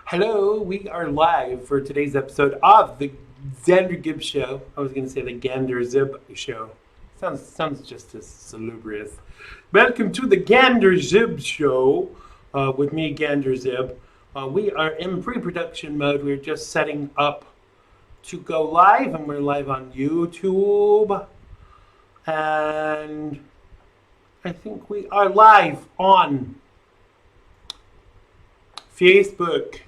Hello, we are live for today's episode of the Xander Gibb Show. I was going to say the Xander Zib Show. Sounds just as salubrious. Welcome to the Xander Zib Show with me, Xander Zib. We are in pre-production mode. We're just setting up to go live, and we're live on YouTube. And I think we are live on Facebook.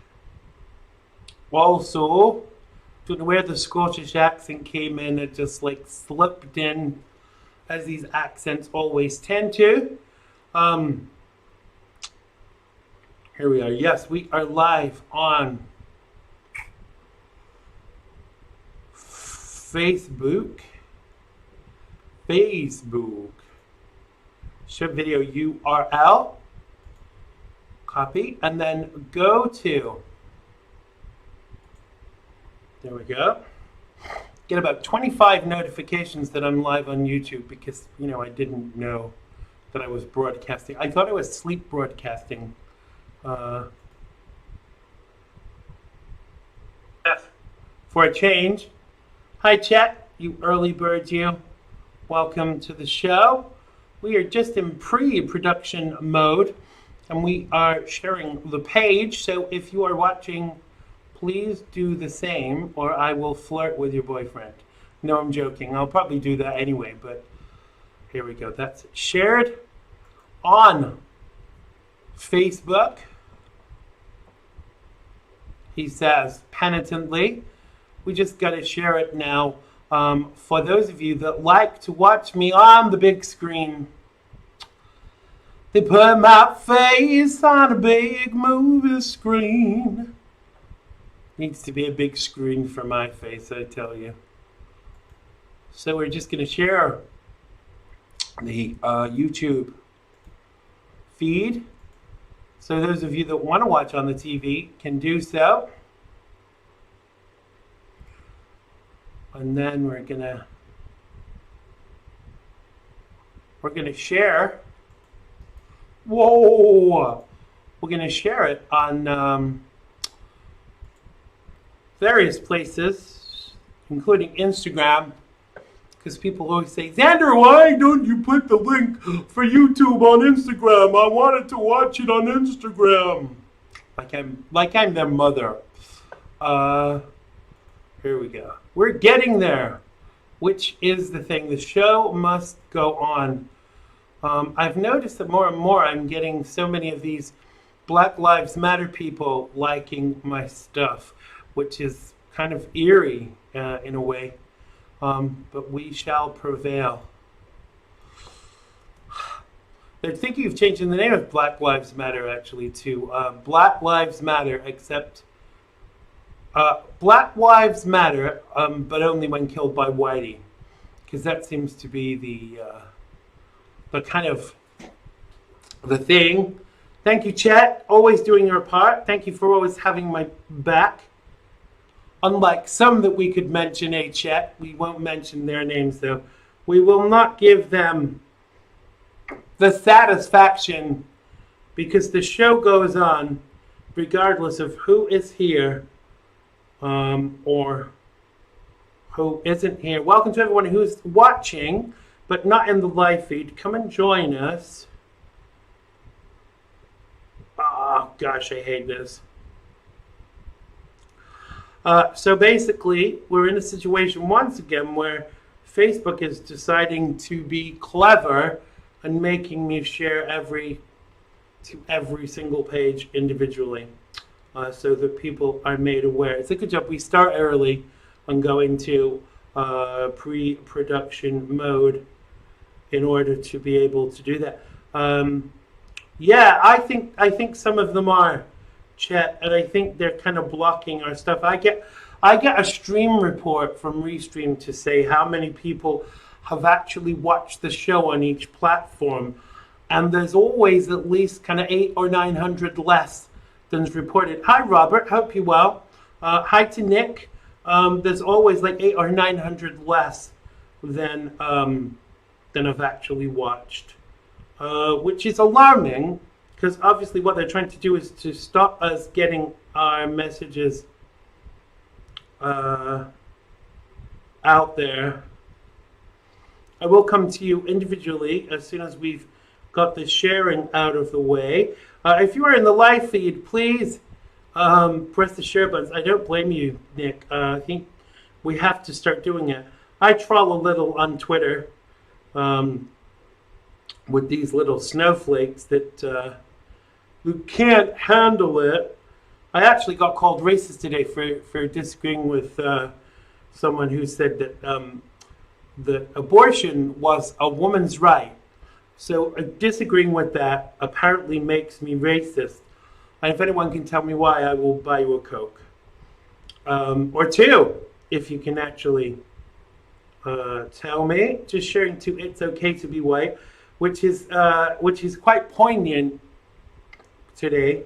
Also, don't know where the Scottish accent came in. It just like slipped in, as these accents always tend to. Here we are. Yes, we are live on Facebook. Show video URL. Copy, and then go to, there we go. Get about 25 notifications that I'm live on YouTube because, I didn't know that I was broadcasting. I thought I was sleep broadcasting. For a change. Hi, chat, you early birds, you. Welcome to the show. We are just in pre-production mode. And we are sharing the page, so if you are watching, please do the same, or I will flirt with your boyfriend. No, I'm joking. I'll probably do that anyway, but here we go. That's shared on Facebook. He says, penitently. We just got to share it now. For those of you that like to watch me on the big screen, they put my face on a big movie screen. Needs to be a big screen for my face, I tell you. So we're just going to share the YouTube feed. So those of you that want to watch on the TV can do so. And then we're going to share. Whoa! We're going to share it on various places, including Instagram, because people always say, Xander, why don't you put the link for YouTube on Instagram? I wanted to watch it on Instagram. Like I'm their mother. Here we go. We're getting there, which is the thing. The show must go on. I've noticed that more and more I'm getting so many of these Black Lives Matter people liking my stuff, which is kind of eerie in a way, but we shall prevail. They're thinking of changing the name of Black Lives Matter actually to Black Lives Matter, except Black Lives Matter, but only when killed by Whitey, because that seems to be the kind of the thing. Thank you, chat. Always doing your part. Thank you for always having my back. Unlike some that we could mention, chat. We won't mention their names, though. We will not give them the satisfaction because the show goes on regardless of who is here or who isn't here. Welcome to everyone who's watching, but not in the live feed. Come and join us. Oh, gosh, I hate this. So basically, we're in a situation once again where Facebook is deciding to be clever and making me share every single page individually so that people are made aware. It's a good job. We start early on going to pre-production mode in order to be able to do that. Yeah, I think some of them are, chat, and I think they're kind of blocking our stuff. I get a stream report from Restream to say how many people have actually watched the show on each platform, and there's always at least kind of 800 or 900 less than's reported. Hi, Robert. Hope you're well. Hi to Nick. There's always like 800 or 900 less than I've actually watched, which is alarming because obviously what they're trying to do is to stop us getting our messages out there. I will come to you individually as soon as we've got the sharing out of the way. If you are in the live feed, please press the share buttons. I don't blame you, Nick. I think we have to start doing it. I troll a little on Twitter with these little snowflakes that who can't handle it. I actually got called racist today for disagreeing with someone who said that that abortion was a woman's right. So disagreeing with that apparently makes me racist. And if anyone can tell me why, I will buy you a Coke. Or two, if you can actually tell me. Just sharing to It's Okay to Be White, which is quite poignant today.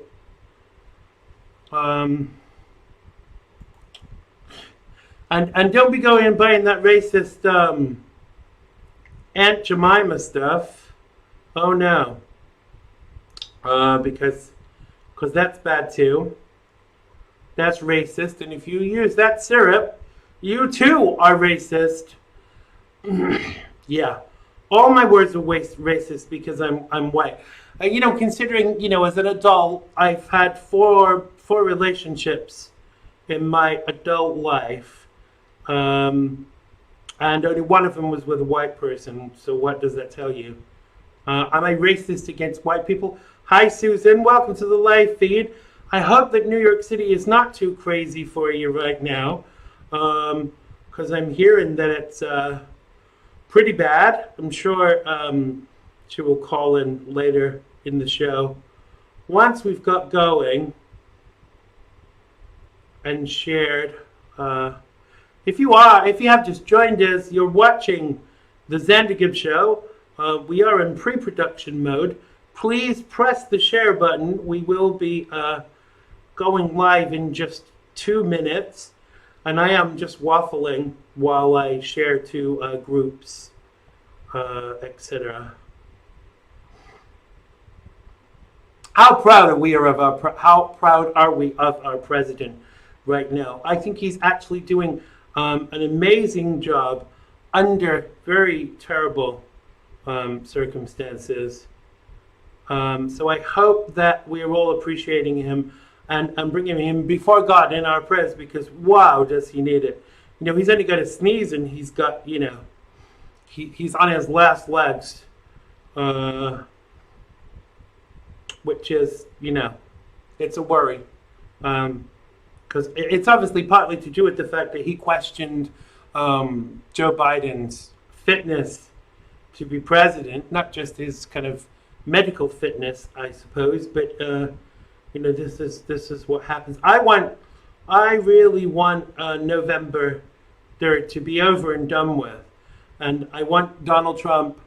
And don't be going and buying that racist Aunt Jemima stuff. Oh no. Because that's bad too. That's racist. And if you use that syrup, you too are racist. Yeah. All my words are racist because I'm white. Considering, as an adult, I've had four relationships in my adult life. And only one of them was with a white person. So what does that tell you? Am I racist against white people? Hi, Susan. Welcome to the live feed. I hope that New York City is not too crazy for you right now. Because I'm hearing that it's pretty bad. I'm sure she will call in later in the show. Once we've got going and shared... If you have just joined us, you're watching the Xander Gibb Show. We are in pre-production mode. Please press the share button. We will be going live in just 2 minutes. And I am just waffling while I share to groups, etc. How proud are we of our president right now? I think he's actually doing an amazing job under very terrible circumstances. So I hope that we are all appreciating him and bringing him before God in our prayers, because wow, does he need it. He's only got a sneeze and he's got, he's on his last legs, which is, it's a worry. Because it's obviously partly to do with the fact that he questioned Joe Biden's fitness to be president, not just his kind of medical fitness, I suppose, but this is what happens. I really want November 3rd to be over and done with, and I want Donald Trump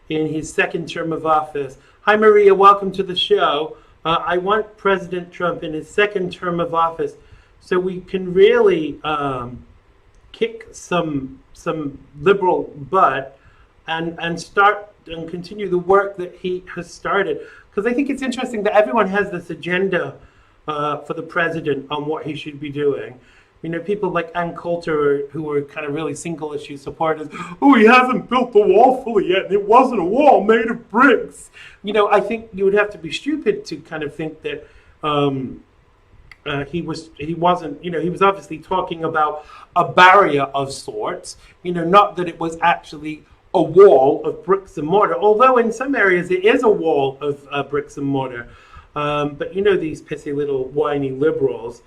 in his second term of office. Hi, Maria, welcome to the show. I want President Trump in his second term of office, so we can really kick some liberal butt and start and continue the work that he has started. Because I think it's interesting that everyone has this agenda for the president on what he should be doing. People like Ann Coulter, who are kind of really single issue supporters. Oh, he hasn't built the wall fully yet, and it wasn't a wall made of bricks. I think you would have to be stupid to kind of think that he wasn't. He was obviously talking about a barrier of sorts. Not that it was actually a wall of bricks and mortar. Although in some areas it is a wall of bricks and mortar. But these pissy little whiny liberals.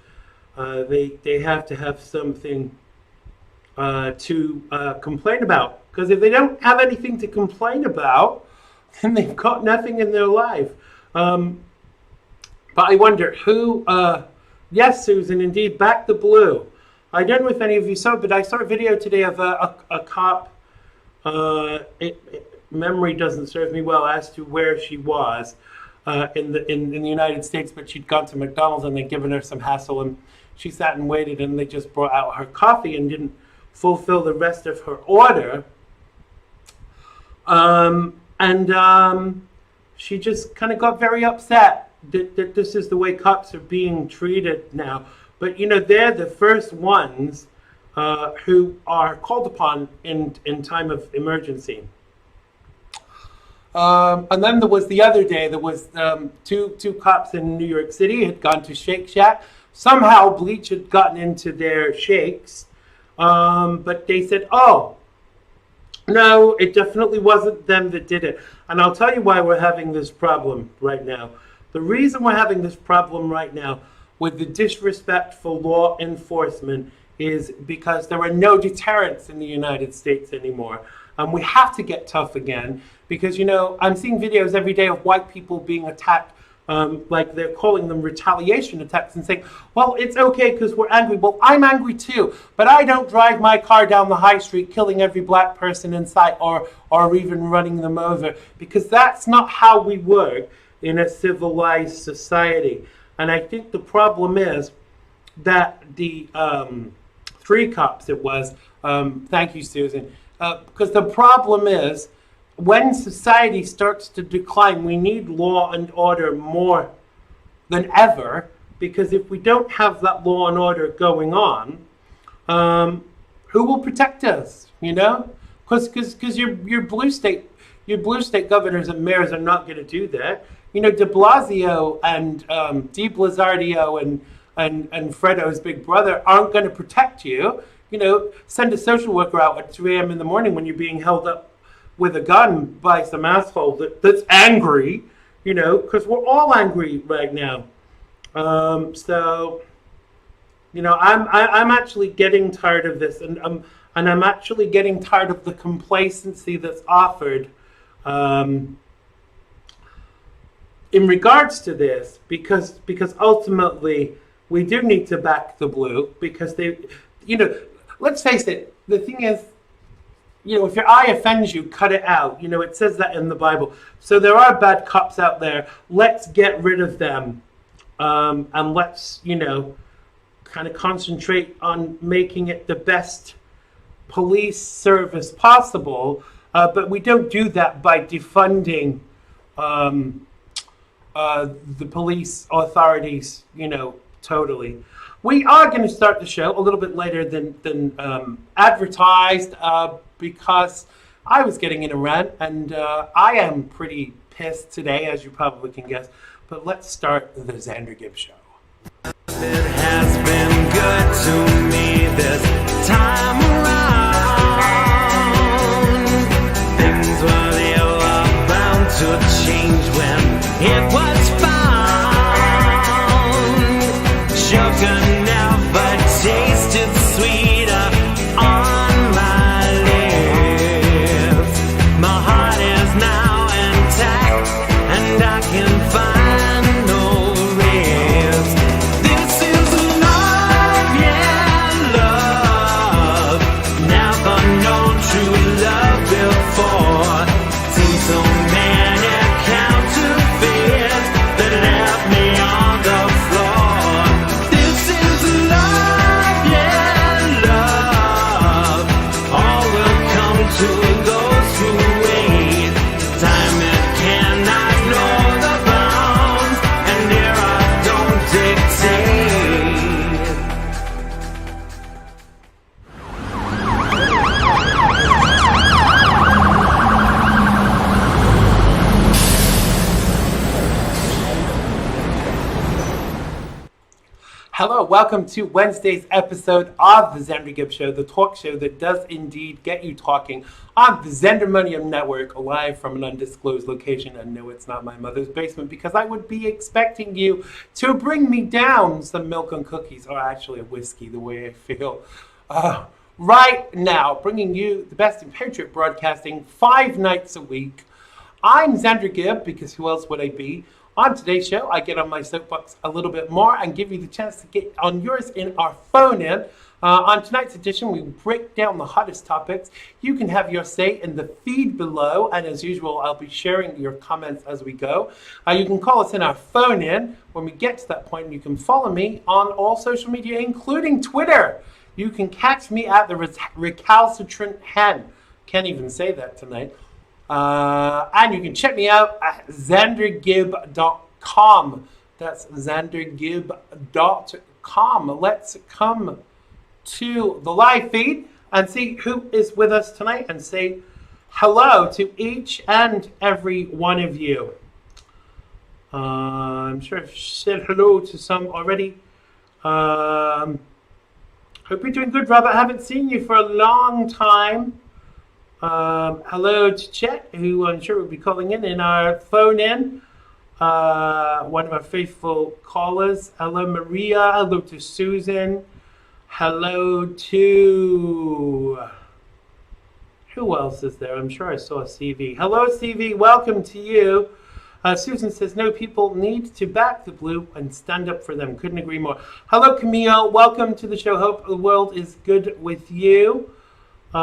They have to have something to complain about. Because if they don't have anything to complain about, then they've got nothing in their life. But I wonder who... yes, Susan, indeed, back the blue. I don't know if any of you saw it, but I saw a video today of a cop. Memory doesn't serve me well as to where she was in the United States, but she'd gone to McDonald's and they'd given her some hassle, and she sat and waited, and they just brought out her coffee and didn't fulfill the rest of her order. And she just kind of got very upset that this is the way cops are being treated now. But, they're the first ones who are called upon in time of emergency. And then there was the other day, there was two cops in New York City had gone to Shake Shack. Somehow bleach had gotten into their shakes. But they said, oh, no, it definitely wasn't them that did it. And I'll tell you why we're having this problem right now. The reason we're having this problem right now with the disrespectful law enforcement is because there are no deterrents in the United States anymore. And we have to get tough again because, I'm seeing videos every day of white people being attacked, like they're calling them retaliation attacks and saying, well, it's okay because we're angry. Well, I'm angry too, but I don't drive my car down the high street killing every black person in sight or even running them over, because that's not how we work in a civilized society. And I think the problem is that the 3 cops it was, thank you, Susan, because the problem is when society starts to decline, we need law and order more than ever, because if we don't have that law and order going on, who will protect us, Because your blue state governors and mayors are not going to do that. De Blasio and De Blasardio and Fredo's big brother aren't going to protect you. Send a social worker out at 3 a.m. in the morning when you're being held up with a gun by some asshole that's angry, because we're all angry right now. So, I'm actually getting tired of this, and I'm actually getting tired of the complacency that's offered in regards to this, because ultimately we do need to back the blue, because they, let's face it, the thing is, if your eye offends you, cut it out. It says that in the Bible. So there are bad cops out there. Let's get rid of them. And let's, kind of concentrate on making it the best police service possible. But we don't do that by defunding the police authorities, totally. We are going to start the show a little bit later than advertised because I was getting in a rant, and I am pretty pissed today, as you probably can guess. But let's start the Xander Gibb Show. It has been good to me this time around. Things were bound to change when it was found. Sugar never tasted sweeter on my lips. My heart is now intact, and I can find no rest. This is love, yeah, love. Never known true love before. Seen so many counterfeits that left me on the floor. This is love, yeah, love. All will come to those who wait. Time it cannot know the bounds, and era don't dictate. Hello, welcome to Wednesday's episode of the Xander Gibb Show, the talk show that does indeed get you talking on the Xandermonium Network, live from an undisclosed location. And no, it's not my mother's basement, because I would be expecting you to bring me down some milk and cookies, or actually a whiskey, the way I feel. Right now, bringing you the best in Patriot broadcasting 5 nights a week. I'm Xander Gibb, because who else would I be? On today's show, I get on my soapbox a little bit more and give you the chance to get on yours in our phone-in. On tonight's edition, we break down the hottest topics. You can have your say in the feed below, and as usual, I'll be sharing your comments as we go. You can call us in our phone-in when we get to that point, and you can follow me on all social media, including Twitter. You can catch me at the Recalcitrant Hen. Can't even say that tonight. And you can check me out at xandergibb.com. xandergibb.com. That's xandergibb.com. Let's come to the live feed and see who is with us tonight and say hello to each and every one of you. I'm sure I've said hello to some already. Hope you're doing good, Robert. I haven't seen you for a long time. Hello to Chet, who I'm sure will be calling in our phone in. One of our faithful callers. Hello, Maria. Hello to Susan. Hello to... Who else is there? I'm sure I saw CV. Hello, CV. Welcome to you. Susan says, no, people need to back the blue and stand up for them. Couldn't agree more. Hello, Camille. Welcome to the show. Hope the world is good with you. Who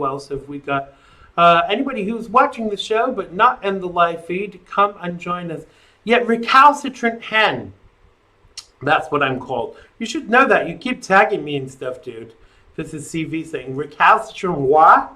else have we got? Anybody who's watching the show but not in the live feed, come and join us. Yeah, recalcitrant hen. That's what I'm called. You should know that. You keep tagging me and stuff, dude. This is CV saying recalcitrant what?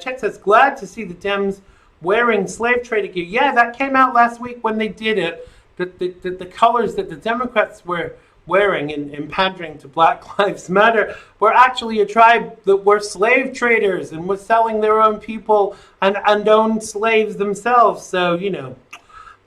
Chet says, glad to see the Dems wearing slave trader gear. Yeah, that came out last week when they did it. The colors that the Democrats were wearing and pandering to Black Lives Matter were actually a tribe that were slave traders and was selling their own people and owned slaves themselves. So, you know,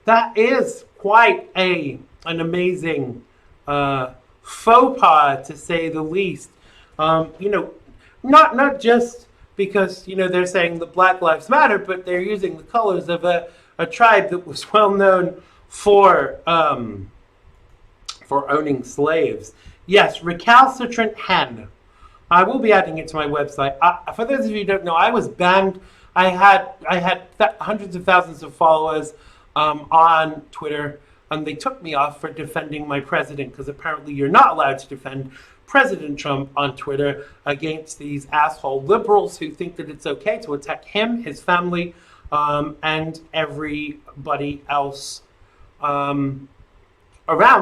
that is quite an amazing faux pas, to say the least. You know, not just because, you know, they're saying that Black Lives Matter, but they're using the colors of a tribe that was well known for owning slaves. Yes, recalcitrant hen. I will be adding it to my website. For those of you who don't know, I was banned. I had hundreds of thousands of followers on Twitter, and they took me off for defending my president, because apparently you're not allowed to defend President Trump on Twitter against these asshole liberals who think that it's okay to attack him, his family, and everybody else around,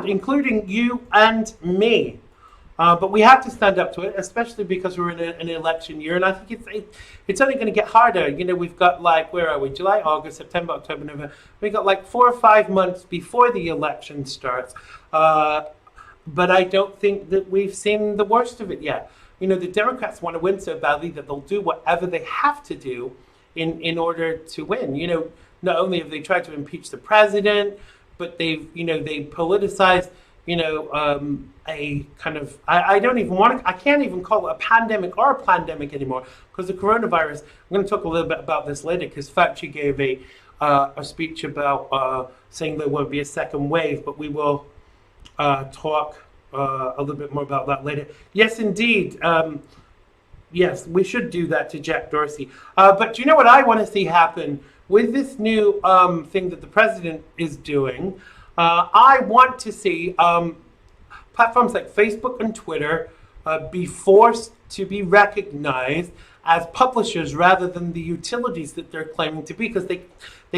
including you and me. But we have to stand up to it, especially because we're in an election year, and I think it's only going to get harder. You know, we've got like, where are we? July, August, September, October, November. We've got like 4 or 5 months before the election starts. But I don't think that we've seen the worst of it yet. You know, the Democrats want to win so badly that they'll do whatever they have to do in order to win. You know, not only have they tried to impeach the president, but they politicized, you know, a kind of, I can't even call it a pandemic or a pandemic anymore, because the coronavirus, I'm going to talk a little bit about this later, because Fauci gave a speech about saying there won't be a second wave, but we will talk a little bit more about that later. Yes, indeed. Yes, we should do that to Jack Dorsey. But do you know what I want to see happen with this new thing that the president is doing? I want to see platforms like Facebook and Twitter be forced to be recognized as publishers rather than the utilities that they're claiming to be, because they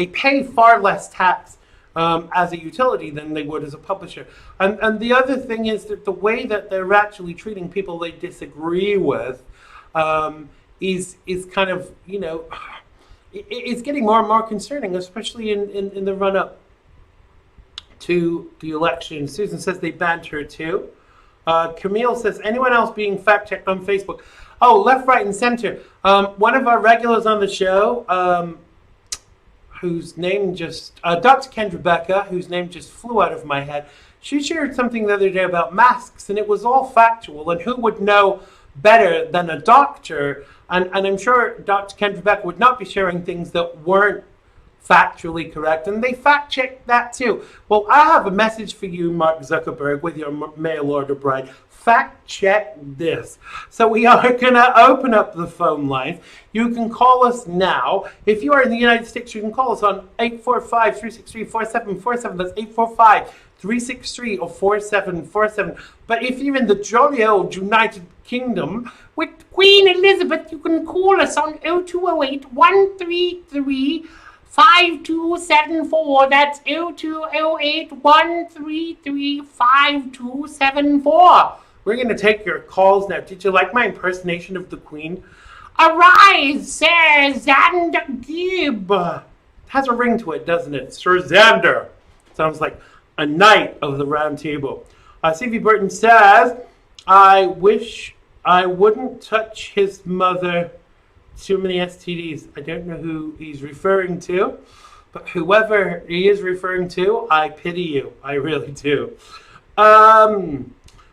pay far less tax as a utility than they would as a publisher. And the other thing is that the way that they're actually treating people they disagree with is kind of, you know, it's getting more and more concerning, especially in the run-up to the election. Susan says they banned her too. Camille says, anyone else being fact-checked on Facebook? Oh, left, right, and center. One of our regulars on the show, whose name just, Dr. Kendra Becca, whose name just flew out of my head, she shared something the other day about masks, and it was all factual, and who would know better than a doctor? And I'm sure Dr. Kendra Becca would not be sharing things that weren't factually correct, and they fact-checked that too. Well, I have a message for you, Mark Zuckerberg, with your mail order bride. Fact-check this. So we are going to open up the phone lines. You can call us now. If you are in the United States, you can call us on 845-363-4747. That's 845-363 or 4747. But if you're in the jolly old United Kingdom with Queen Elizabeth, you can call us on 0208-133-5274. That's 0208-133-5274. We're going to take your calls now. Did you like my impersonation of the Queen? Arise, Sir Xander Gibb. has a ring to it, doesn't it? Sir Xander. Sounds like a knight of the round table. C.V. Burton says, I wish I wouldn't touch his mother. Too many STDs. I don't know who he's referring to, but whoever he is referring to, I pity you. I really do.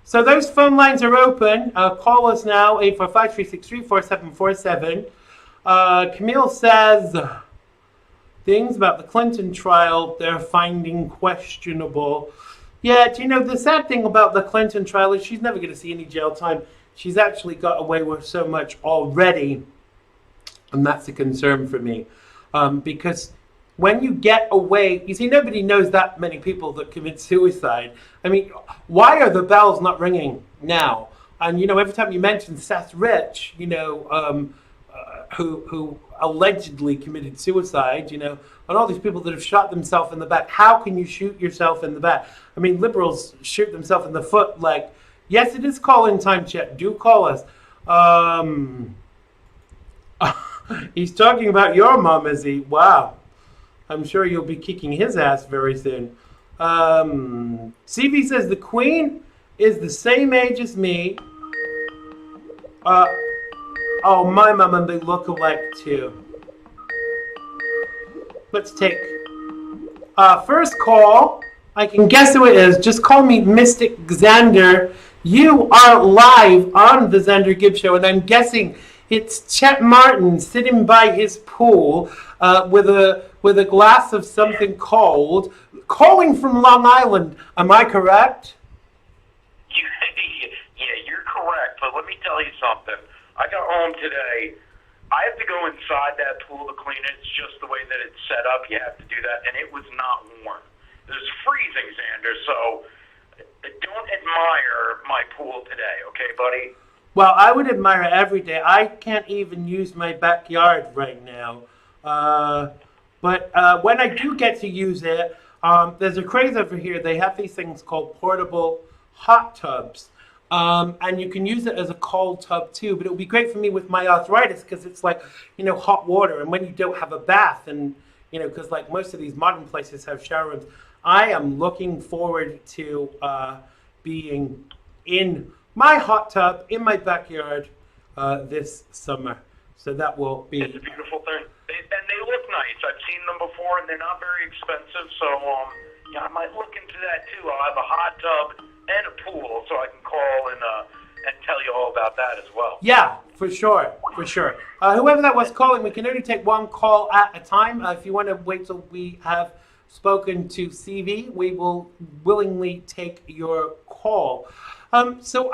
So those phone lines are open. Call us now, 845-363-4747. Camille says, things about the Clinton trial they're finding questionable. Yeah, do you know, the sad thing about the Clinton trial is she's never going to see any jail time. She's actually got away with so much already, and that's a concern for me. Because when you get away, you see, nobody knows that many people that commit suicide. I mean, why are the bells not ringing now? And, you know, every time you mention Seth Rich, you know, who allegedly committed suicide, you know, and all these people that have shot themselves in the back. How can you shoot yourself in the back? I mean, liberals shoot themselves in the foot. Like, yes, it is call-in time, chat. Do call us. He's talking about your mom, is he? Wow. I'm sure you'll be kicking his ass very soon. CV says the Queen is the same age as me. Oh, my mom and they look alike too. Let's take first call. I can guess who it is. Just call me Mystic Xander. You are live on the Xander Gibb Show, and I'm guessing it's Chet Martin sitting by his pool with a glass of something cold, calling from Long Island. Am I correct? Yeah, you're correct. But let me tell you something. I got home today. I have to go inside that pool to clean it. It's just the way that it's set up. You have to do that, and it was not warm. It was freezing, Xander. So don't admire my pool today, okay, buddy? Well, I would admire it every day. I can't even use my backyard right now. But when I do get to use it, there's a craze over here. They have these things called portable hot tubs. And you can use it as a cold tub too. But it would be great for me with my arthritis because it's like, you know, hot water. And when you don't have a bath and, you know, because like most of these modern places have shower rooms, I am looking forward to being in my hot tub in my backyard this summer. So that will be... It's a beautiful thing. And they look nice. I've seen them before, and they're not very expensive. So, yeah, I might look into that, too. I'll have a hot tub and a pool, so I can call and tell you all about that as well. Yeah, for sure, for sure. Whoever that was calling, we can only take one call at a time. If you want to wait till we have spoken to CV, we will willingly take your call. So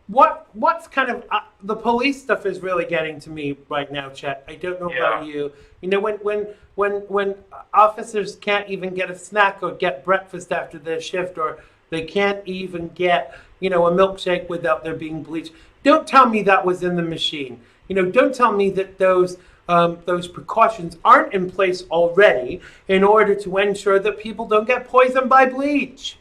what's kind of the police stuff is really getting to me right now, Chet. I don't know about you. You know, when officers can't even get a snack or get breakfast after their shift, or they can't even get, you know, a milkshake without there being bleach. Don't tell me that was in the machine. You know, don't tell me that those precautions aren't in place already in order to ensure that people don't get poisoned by bleach.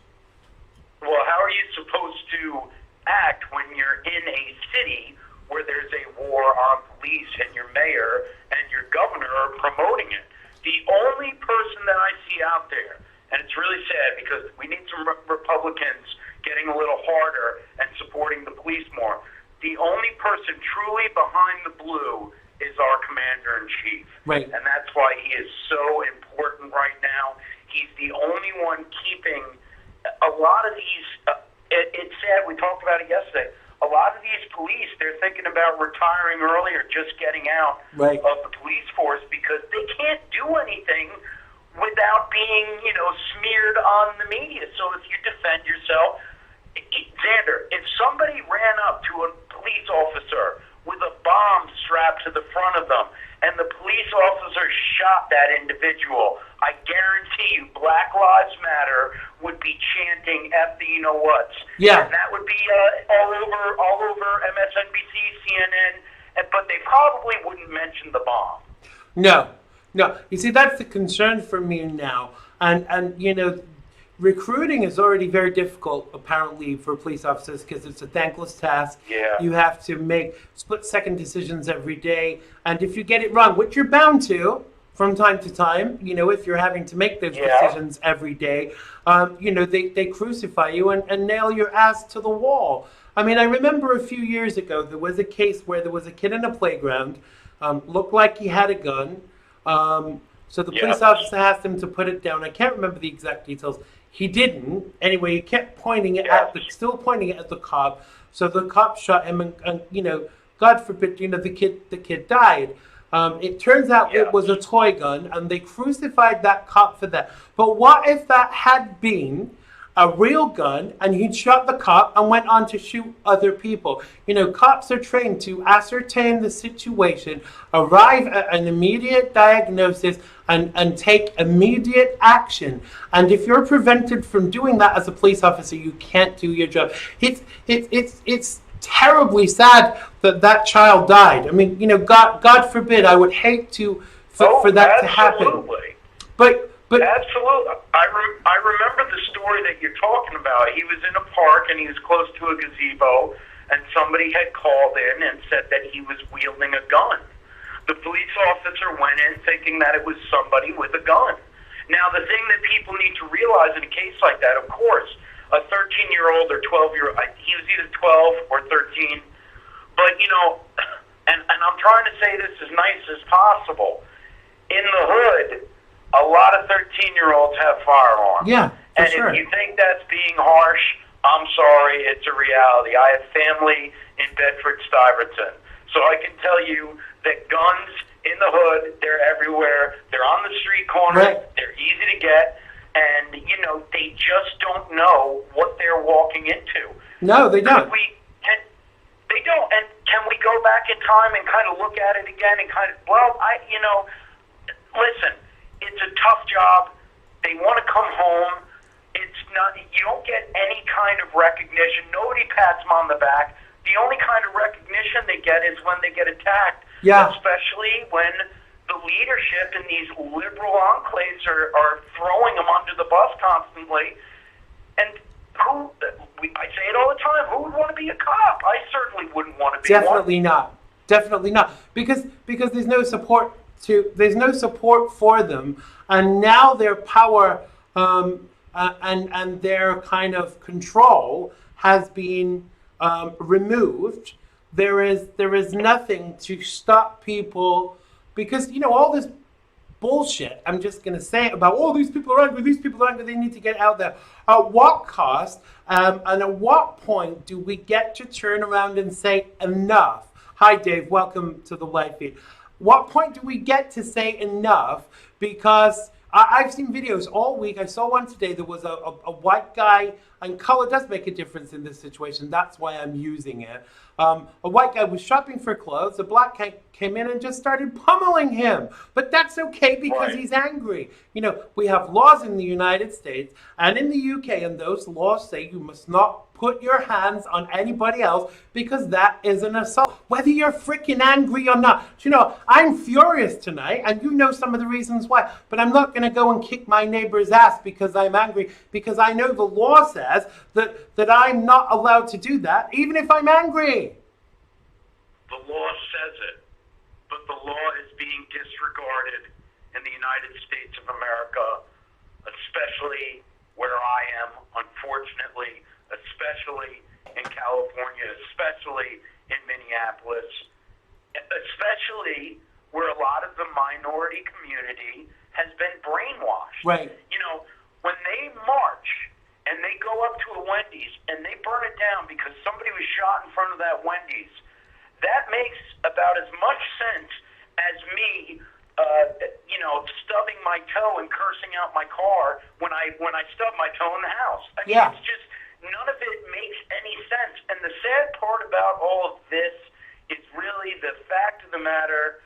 Well, how are you supposed to act when you're in a city where there's a war on police and your mayor and your governor are promoting it? The only person that I see out there, and it's really sad because we need some Republicans getting a little harder and supporting the police more. The only person truly behind the blue is our commander-in-chief. Right. And that's why he is so important right now. He's the only one keeping a lot of these, it's sad, we talked about it yesterday, a lot of these police, they're thinking about retiring early or just getting out of the police force because they can't do anything without being, you know, smeared on the media. So if you defend yourself, Xander, if somebody ran up to a police officer with a bomb strapped to the front of them and the police officer shot that individual, I guarantee you Black Lives Matter would be chanting F the you-know-whats. Yeah. And that would be all over MSNBC, CNN, but they probably wouldn't mention the bomb. No. You see, that's the concern for me now. And you know, recruiting is already very difficult, apparently, for police officers because it's a thankless task. Yeah. You have to make split-second decisions every day. And if you get it wrong, which you're bound to, from time to time, if you're having to make those decisions every day, they crucify you and nail your ass to the wall. I mean, I remember a few years ago, there was a case where there was a kid in a playground, looked like he had a gun. So the police officer asked him to put it down. I can't remember the exact details. He didn't. Anyway, he kept pointing it still pointing it at the cop. So the cop shot him, and God forbid, the kid died. It turns out it was a toy gun, and they crucified that cop for that. But what if that had been a real gun, and he'd shot the cop and went on to shoot other people? Cops are trained to ascertain the situation, arrive at an immediate diagnosis, and take immediate action. And if you're prevented from doing that as a police officer, you can't do your job. It's terribly sad that child died. I mean, God forbid. I would hate for that to happen. But absolutely. I remember the story that you're talking about. He was in a park and he was close to a gazebo, and somebody had called in and said that he was wielding a gun. The police officer went in thinking that it was somebody with a gun. Now, the thing that people need to realize in a case like that, of course, a 13-year-old or 12-year-old, he was either 12 or 13, but, and I'm trying to say this as nice as possible. In the hood, a lot of 13-year-olds have firearms. Yeah, for sure. If you think that's being harsh, I'm sorry, it's a reality. I have family in Bedford-Stuyvesant, so I can tell you that guns in the hood, they're everywhere. They're on the street corners. Right. They're easy to get. And, they just don't know what they're walking into. No, they don't. They don't. And can we go back in time and kind of look at it again and listen, it's a tough job. They want to come home. It's not, you don't get any kind of recognition. Nobody pats them on the back. The only kind of recognition they get is when they get attacked. Yeah. Especially when the leadership in these liberal enclaves are throwing them under the bus constantly. And I say it all the time, who would want to be a cop? I certainly wouldn't want to be Definitely not. Definitely not. Because there's no support for them, and now their power and their kind of control has been removed. There is nothing to stop people, because all this bullshit I'm just going to say about, these people are angry, they need to get out there. At what cost and at what point do we get to turn around and say enough? Hi Dave, welcome to the live feed. What point do we get to say enough? Because I've seen videos all week. I saw one today. There was a white guy, and color does make a difference in this situation. That's why I'm using it. A white guy was shopping for clothes. A black guy came in and just started pummeling him. But that's okay because he's angry. We have laws in the United States and in the UK, and those laws say you must not put your hands on anybody else because that is an assault. Whether you're freaking angry or not. I'm furious tonight, and some of the reasons why. But I'm not going to go and kick my neighbor's ass because I'm angry, because I know the law says that I'm not allowed to do that, even if I'm angry. The law says it, but the law is being disregarded in the United States of America, especially where I am, unfortunately, especially in California, especially in Minneapolis, especially where a lot of the minority community has been brainwashed. Right. When they march and they go up to a Wendy's and they burn it down because somebody was shot in front of that Wendy's, that makes about as much sense as me stubbing my toe and cursing out my car when I stub my toe in the house. I mean, it's just, none of it makes any sense. And the sad part about all of this is really the fact of the matter,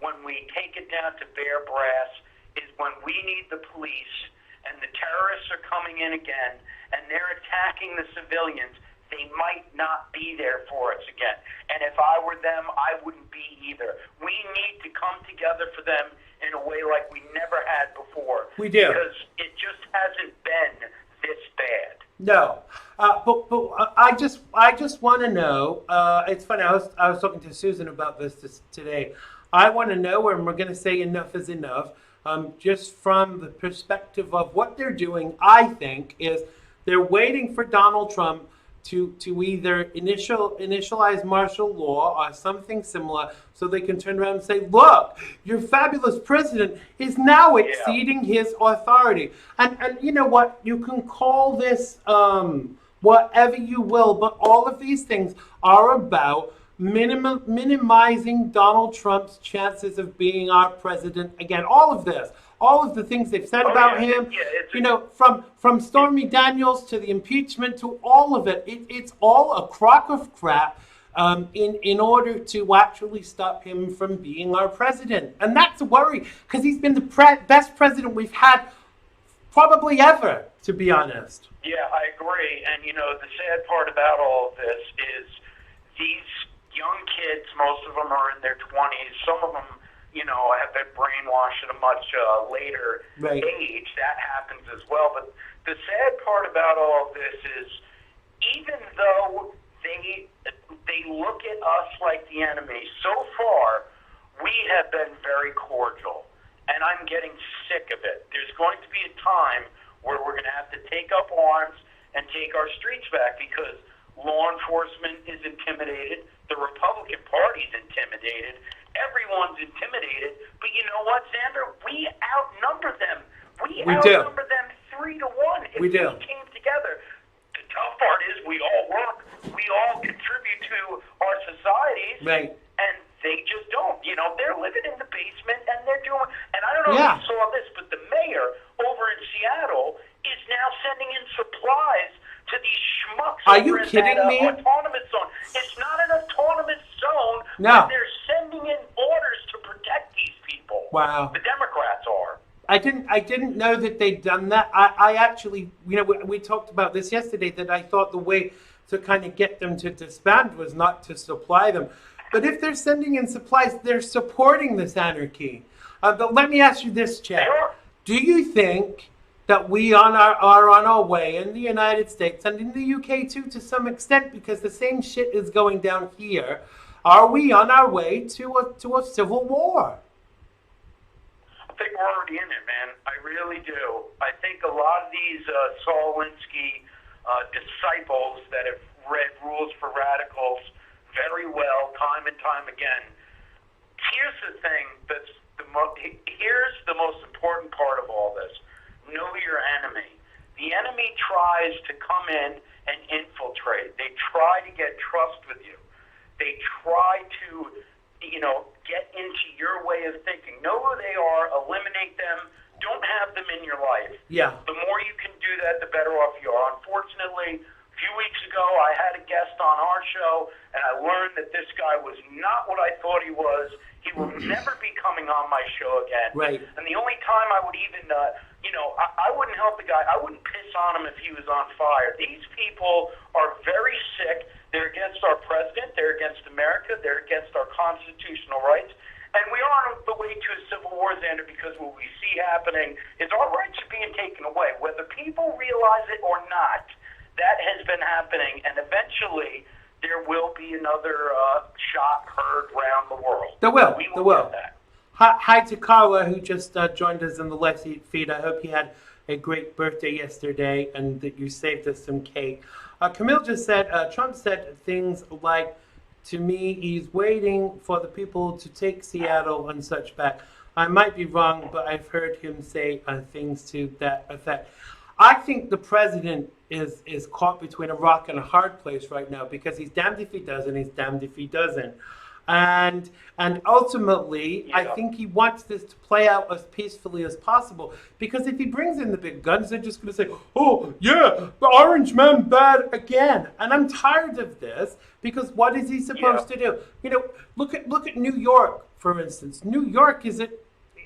when we take it down to bare brass, is when we need the police and the terrorists are coming in again and they're attacking the civilians, they might not be there for us again. And if I were them, I wouldn't be either. We need to come together for them in a way like we never had before. We do. Because it just hasn't been this bad. No. But I just want to know, it's funny, I was talking to Susan about this today. I want to know, and we're going to say enough is enough, just from the perspective of what they're doing, I think, is they're waiting for Donald Trump to either initialize martial law or something similar so they can turn around and say, look, your fabulous president is now exceeding his authority. And you know what? You can call this whatever you will, but all of these things are about minimizing Donald Trump's chances of being our president again. All of the things they've said about him, from Stormy Daniels to the impeachment to all of it, it's all a crock of crap in order to actually stop him from being our president. And that's a worry, because he's been the best president we've had probably ever, to be honest. Yeah, I agree. And, the sad part about all of this is these young kids, most of them are in their 20s. Some of them, have been brainwashed at a much later age. That happens as well. But the sad part about all of this is, even though they look at us like the enemy, so far we have been very cordial. And I'm getting sick of it. There's going to be a time where we're going to have to take up arms and take our streets back, because law enforcement is intimidated. The Republican Party's intimidated. Everyone's intimidated. But you know what, Xander? We outnumber them. We outnumber them 3-1 if we came together. The tough part is we all work. We all contribute to our societies. Right. And they just don't. They're living in the basement, and they're doing. And I don't know if you saw this, but the mayor over in Seattle is now sending in supplies to these schmucks. Are you kidding me? Autonomous zone. It's not an autonomous zone. No. But they're sending in orders to protect these people. Wow. The Democrats are. I didn't know that they'd done that. I actually, we talked about this yesterday, that I thought the way to kind of get them to disband was not to supply them. But if they're sending in supplies, they're supporting this anarchy. But let me ask you this, Chad. Do you think that we are on our way in the United States and in the UK too, to some extent, because the same shit is going down here? Are we on our way to a civil war? I think we're already in it, man. I really do. I think a lot of these Saul Alinsky disciples that have read Rules for Radicals very well, time and time again. Here's the thing here's the most important part of all this. Know your enemy. The enemy tries to come in and infiltrate. They try to get trust with you. They try to, get into your way of thinking. Know who they are, eliminate them, don't have them in your life. Yeah. The more you can do that, the better off you are. Unfortunately, a few weeks ago, I had a guest on our show, and I learned that this guy was not what I thought he was. He will never be coming on my show again. Right. And the only time I would even, I wouldn't help the guy. I wouldn't piss on him if he was on fire. These people are very sick. They're against our president. They're against America. They're against our constitutional rights. And we are on the way to a civil war, Xander, because what we see happening is our rights are being taken away. Whether people realize it or not, that has been happening. And eventually, there will be another shot heard around the world. There will. There will. That. Hi to Carla, who just joined us in the live feed. I hope you had a great birthday yesterday and that you saved us some cake. Camille just said, Trump said things like, to me, he's waiting for the people to take Seattle and such back. I might be wrong, but I've heard him say things to that effect. I think the president is caught between a rock and a hard place right now, because he's damned if he does and he's damned if he doesn't. And ultimately, I think he wants this to play out as peacefully as possible, because if he brings in the big guns, they're just going to say, oh, yeah, the orange man bad again. And I'm tired of this, because what is he supposed to do? Look at New York, for instance. New York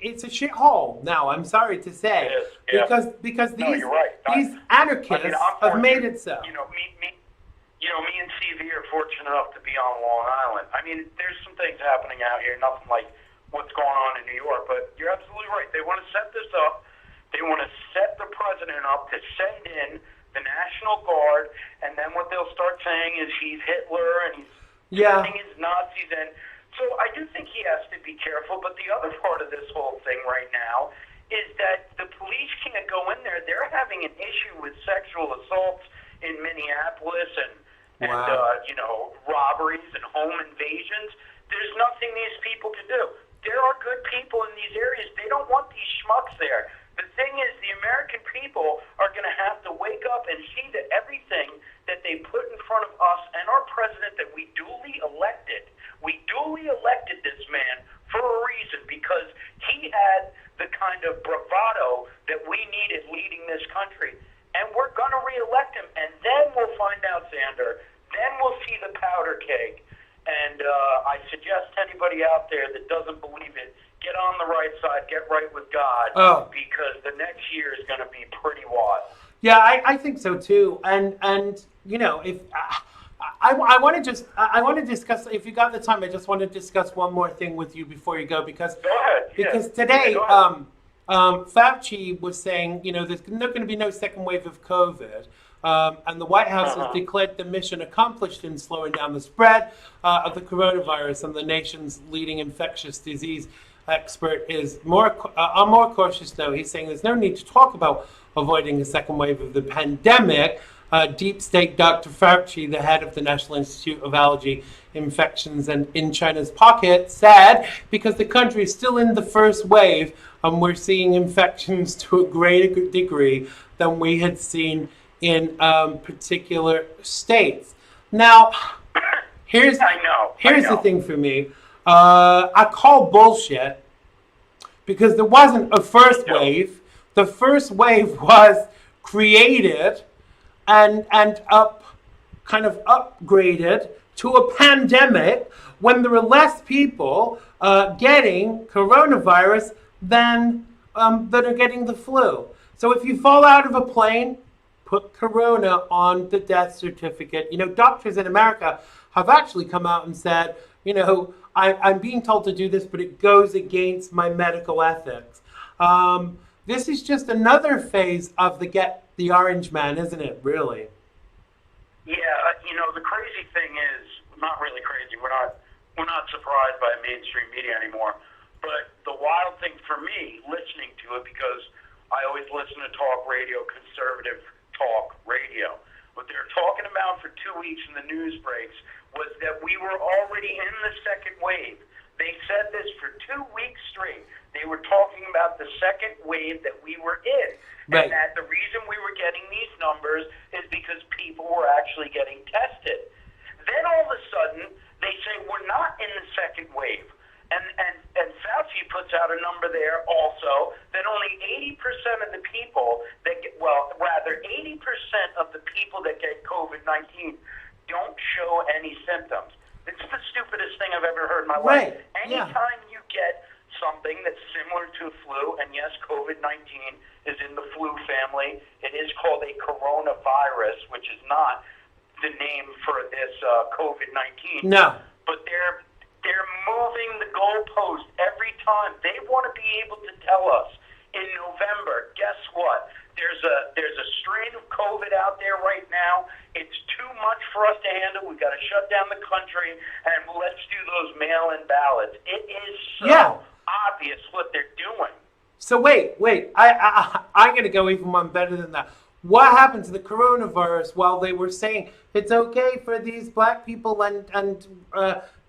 it's a shithole now, I'm sorry to say. It is, because you're right. these anarchists have made it so. Me and CV are fortunate enough to be on Long Island. I mean, there's some things happening out here, nothing like what's going on in New York, but you're absolutely right. They want to set this up. They want to set the president up to send in the National Guard, and then what they'll start saying is he's Hitler and he's sending his Nazis in. So I do think he has to be careful, but the other part of this whole thing right now is that the police can't go in there. They're having an issue with sexual assaults in Minneapolis and robberies and home invasions. There's nothing these people can do. There are good people in these areas. They don't want these schmucks there. The thing is, the American people are going to have to wake up and see that everything that they put in front of us and our president that we duly elected this man for a reason, because he had the kind of bravado that we needed leading this country. And we're going to reelect him, and then we'll find out, Xander. Then we'll see the powder keg. And I suggest to anybody out there that doesn't believe it, get on the right side, get right with God, because the next year is going to be pretty wild. Yeah, I think so too. And if I want to discuss, if you got the time, I just want to discuss one more thing with you before you go, because go ahead. Because today Fauci was saying, there's not going to be no second wave of COVID. And the White House has declared the mission accomplished in slowing down the spread of the coronavirus, and the nation's leading infectious disease expert is more cautious, though. He's saying there's no need to talk about avoiding a second wave of the pandemic. Deep State Dr. Fauci, the head of the National Institute of Allergy, Infections, and in China's pocket, said because the country is still in the first wave, we're seeing infections to a greater degree than we had seen in particular states. Now, here's the thing for me. I call bullshit because there wasn't a first wave. The first wave was created and upgraded to a pandemic when there were less people getting coronavirus than that are getting the flu. So if you fall out of a plane, put corona on the death certificate. Doctors in America have actually come out and said, I'm being told to do this, but it goes against my medical ethics. This is just another phase of the get the orange man, isn't it, really? Yeah, the crazy thing is, not really crazy, we're not surprised by mainstream media anymore, but the wild thing for me, listening to it, because I always listen to talk radio, conservative talk radio. What they're talking about for 2 weeks in the news breaks was that we were already in the second wave. They said this for 2 weeks straight. They were talking about the second wave that we were in. Right. And that the reason we were getting these numbers is because people were actually getting tested. Then all of a sudden, they say we're not in the second wave. And Fauci puts out a number there also that only 80% of the people that get, 80% of the people that get COVID-19 don't show any symptoms. It's the stupidest thing I've ever heard in my life. Anytime you get something that's similar to a flu, and yes, COVID-19 is in the flu family, it is called a coronavirus, which is not the name for this COVID-19. No. But they're moving the goalpost every time. They want to be able to tell us in November, guess what? There's a strain of COVID out there right now. It's too much for us to handle. We've got to shut down the country, and let's do those mail-in ballots. It is so obvious what they're doing. So wait. I'm going to go even one better than that. What happened to the coronavirus while they were saying it's okay for these black people and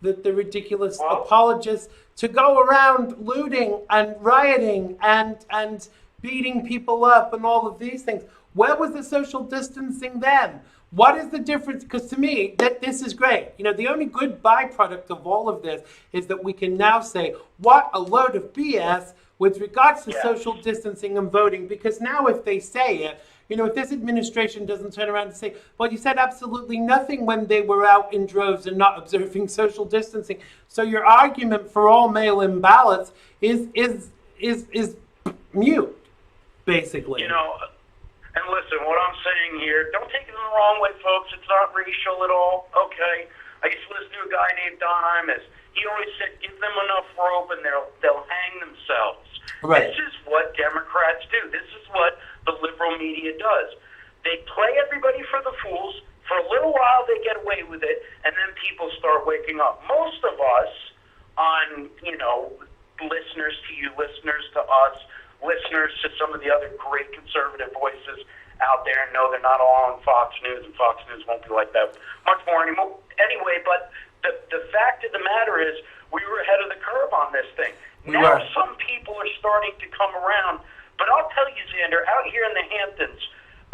the ridiculous apologists to go around looting and rioting and beating people up and all of these things? Where was the social distancing then? What is the difference? Because to me, this is great. The only good byproduct of all of this is that we can now say, what a load of BS with regards to social distancing and voting. Because now if they say it, if this administration doesn't turn around and say, well, you said absolutely nothing when they were out in droves and not observing social distancing. So your argument for all mail-in ballots is mute, basically. And listen, what I'm saying here, don't take it the wrong way, folks. It's not racial at all, okay? I used to listen to a guy named Don Imus. He always said, give them enough rope and they'll hang themselves. Right. This is what Democrats do. This is what the liberal media does. They play everybody for the fools. For a little while, they get away with it, and then people start waking up. Most of us on, listeners to you, listeners to us, listeners to some of the other great conservative voices out there, and no, they're not all on Fox News, and Fox News won't be like that much more anymore. Anyway, but the fact of the matter is we were ahead of the curve on this thing. Now some people are starting to come around, but I'll tell you, Xander, out here in the Hamptons,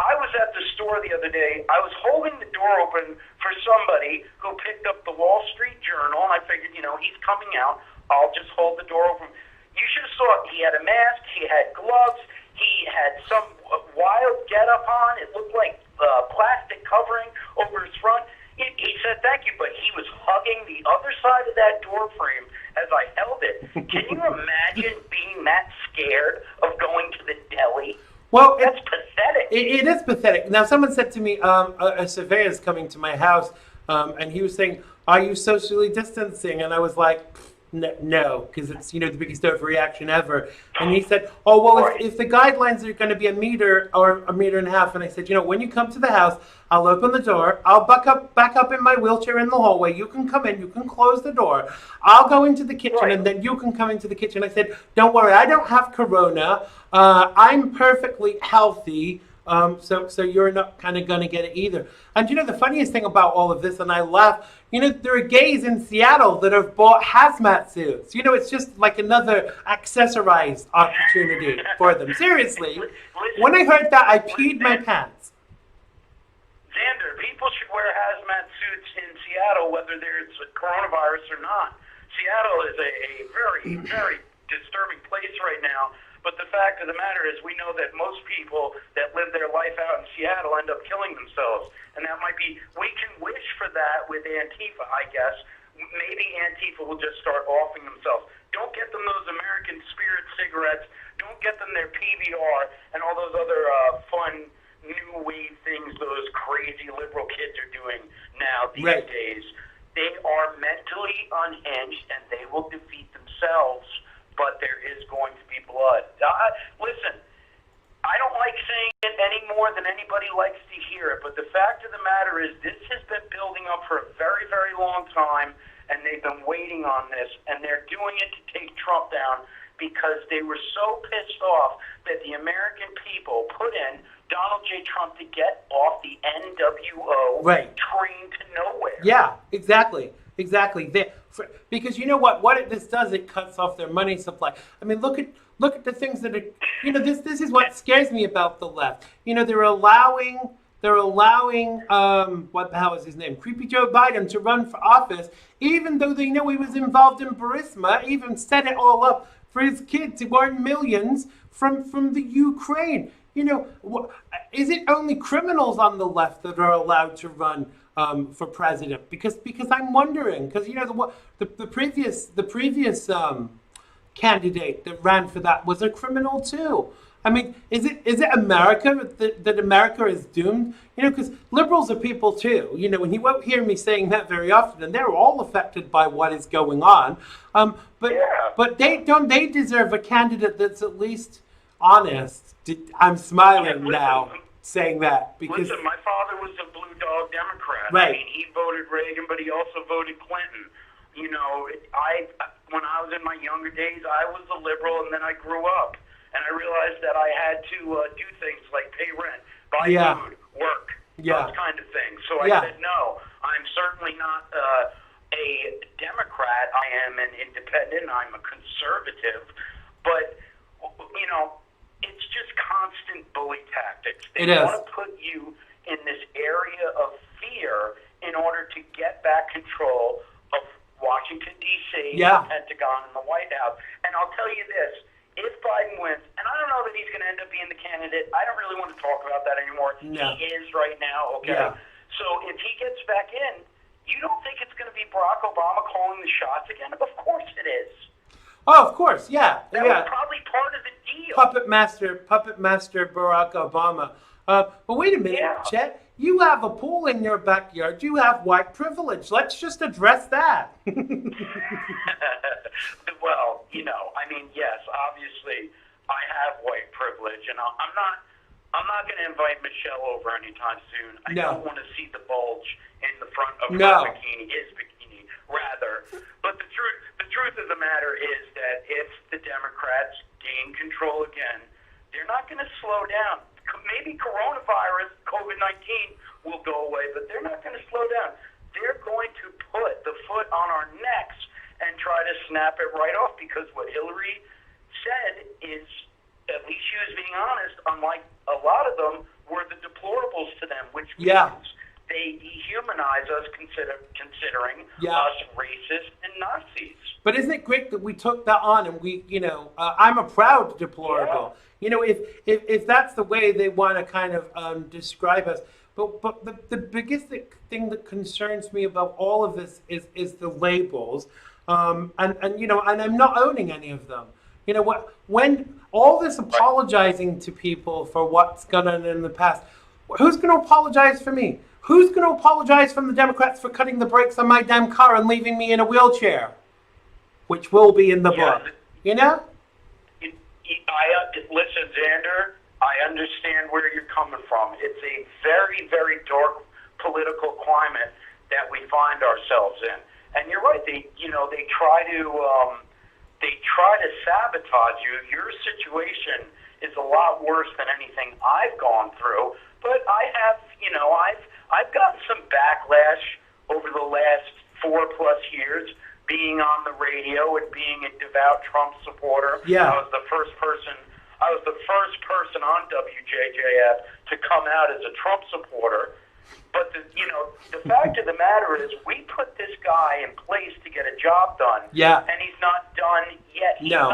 I was at the store the other day. I was holding the door open for somebody who picked up the Wall Street Journal, and I figured, he's coming out. I'll just hold the door open. You should have saw it. He had a mask. He had gloves. He had some wild get-up on. It looked like plastic covering over his front. He said thank you, but he was hugging the other side of that door frame as I held it. Can you imagine being that scared of going to the deli? Well, that's pathetic. It is pathetic. Now, someone said to me, a surveyor is coming to my house, and he was saying, "Are you socially distancing?" And I was like, no, because it's the biggest overreaction ever. And he said, "Oh well, if the guidelines are going to be a meter or a meter and a half," and I said, "When you come to the house, I'll open the door. I'll back up in my wheelchair in the hallway. You can come in. You can close the door. I'll go into the kitchen, and then you can come into the kitchen." I said, "Don't worry, I don't have corona. I'm perfectly healthy. So you're not kind of going to get it either." And the funniest thing about all of this, and I laugh, there are gays in Seattle that have bought hazmat suits. It's just like another accessorized opportunity for them. Seriously, when I heard that, I peed my pants. Xander, people should wear hazmat suits in Seattle, whether there's coronavirus or not. Seattle is a very, very disturbing place right now. But the fact of the matter is we know that most people that live their life out in Seattle end up killing themselves. And that might be, we can wish for that with Antifa, I guess. Maybe Antifa will just start offing themselves. Don't get them those American Spirit cigarettes. Don't get them their PBR and all those other fun new wave things those crazy liberal kids are doing now these days. They are mentally unhinged and they will defeat themselves. But there is going to be blood. Listen, I don't like saying it any more than anybody likes to hear it, but the fact of the matter is this has been building up for a very, very long time, and they've been waiting on this, and they're doing it to take Trump down because they were so pissed off that the American people put in Donald J. Trump to get off the NWO train to nowhere. Yeah, exactly. Because what this does, it cuts off their money supply. I mean, look at the things that are, this is what scares me about the left. They're allowing, what the hell is his name? Creepy Joe Biden to run for office, even though they know he was involved in Burisma, even set it all up for his kid to earn millions from the Ukraine. Is it only criminals on the left that are allowed to run for president? Because I'm wondering, because the previous candidate that ran for that was a criminal too. I mean, is it America that America is doomed? Because liberals are people too. And you won't hear me saying that very often, and they're all affected by what is going on. But they deserve a candidate that's at least honest. I'm smiling now saying that because listen, my father was a blue dog Democrat. Right. I mean, he voted Reagan, but he also voted Clinton. When I was in my younger days, I was a liberal, and then I grew up, and I realized that I had to do things like pay rent, buy food, work, those kind of things. So I said, no, I'm certainly not a Democrat. I am an independent. I'm a conservative. But, it's just constant bully tactics. They want to put you in this area of fear in order to get back control of Washington, D.C., the Pentagon, and the White House. And I'll tell you this, if Biden wins, and I don't know that he's going to end up being the candidate, I don't really want to talk about that anymore. No. He is right now, okay? Yeah. So if he gets back in, you don't think it's going to be Barack Obama calling the shots again? Of course it is. Oh, of course, yeah. That was probably part of the deal. Puppet Master Barack Obama. But wait a minute, Chet. You have a pool in your backyard. You have white privilege. Let's just address that. Well, yes, obviously, I have white privilege, and I'm not going to invite Michelle over anytime soon. I don't want to see the bulge in the front of her bikini, his bikini, rather. But the truth of the matter is that if the Democrats gain control again, they're not going to slow down. Maybe coronavirus, COVID-19 will go away, but they're not going to slow down. They're going to put the foot on our necks and try to snap it right off, because what Hillary said is, at least she was being honest, unlike a lot of them, were the deplorables to them, which means they dehumanize us considering us racist and Nazis. But isn't it great that we took that on and we, I'm a proud deplorable. If that's the way they want to kind of describe us. But the biggest thing that concerns me about all of this is the labels. And I'm not owning any of them. You know what? When all this apologizing to people for what's gone on in the past, who's going to apologize for me? Who's going to apologize from the Democrats for cutting the brakes on my damn car and leaving me in a wheelchair? Which will be in the book. You know? Listen, Xander, I understand where you're coming from. It's a very, very dark political climate that we find ourselves in. And you're right. They try to sabotage you. Your situation is a lot worse than anything I've gone through. But I have, I've gotten some backlash over the last 4+ years, being on the radio and being a devout Trump supporter. Yeah. I was the first person on WJJF to come out as a Trump supporter. But the fact of the matter is, we put this guy in place to get a job done. Yeah. And he's not done yet. He has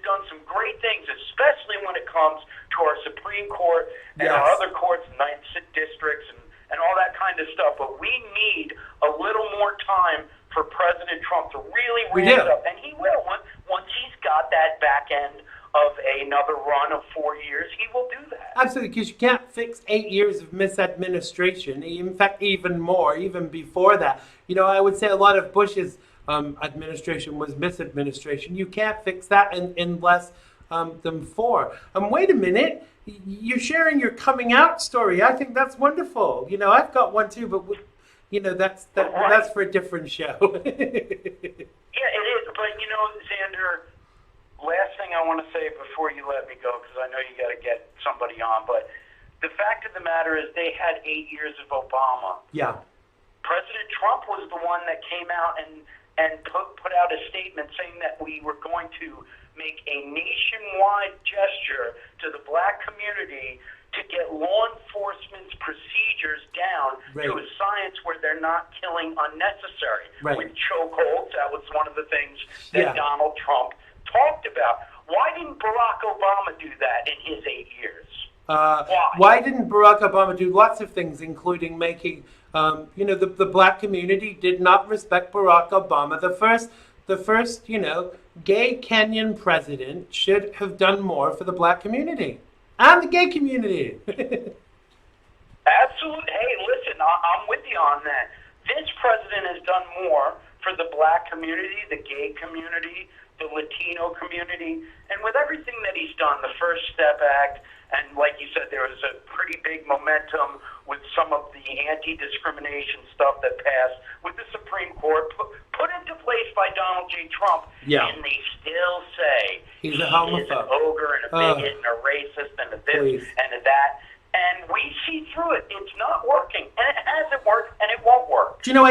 done some great things, especially when it comes to our Supreme Court and our other courts, ninth districts, and all that kind of stuff. But we need a little more time for President Trump to really ramp it up. And he will. Once he's got that back end of another run of 4 years, he will do that. Absolutely, because you can't fix 8 years of misadministration. In fact, even more, even before that. I would say a lot of Bush's administration was misadministration. You can't fix that in less than 4. Wait a minute, you're sharing your coming out story. I think that's wonderful. I've got one too, but that's for a different show. Yeah, it is. But Xander, last thing I want to say before you let me go, because I know you got to get somebody on, but the fact of the matter is they had 8 years of Obama. Yeah. President Trump was the one that came out and put out a statement saying that we were going to make a nationwide gesture to the black community to get law enforcement's procedures down to a science where they're not killing unnecessary. With chokeholds, that was one of the things that Donald Trump talked about. Why didn't Barack Obama do that in his 8 years? Why didn't Barack Obama do lots of things, including making, the black community did not respect Barack Obama. The first, gay Kenyan president should have done more for the black community and the gay community. Absolutely. Hey, listen, I'm with you on that. This president has done more for the black community, the gay community, the Latino community, and with everything that he's done, the First Step Act, and like you said, there was a pretty big momentum with some of the anti-discrimination stuff that passed with the Supreme Court, put into place by Donald J. Trump, and they still say he's a homophobe, an ogre, and a bigot, and a racist, and a this, and a that. And we see through it. It's not working. And it hasn't worked, and it won't work. Do you know,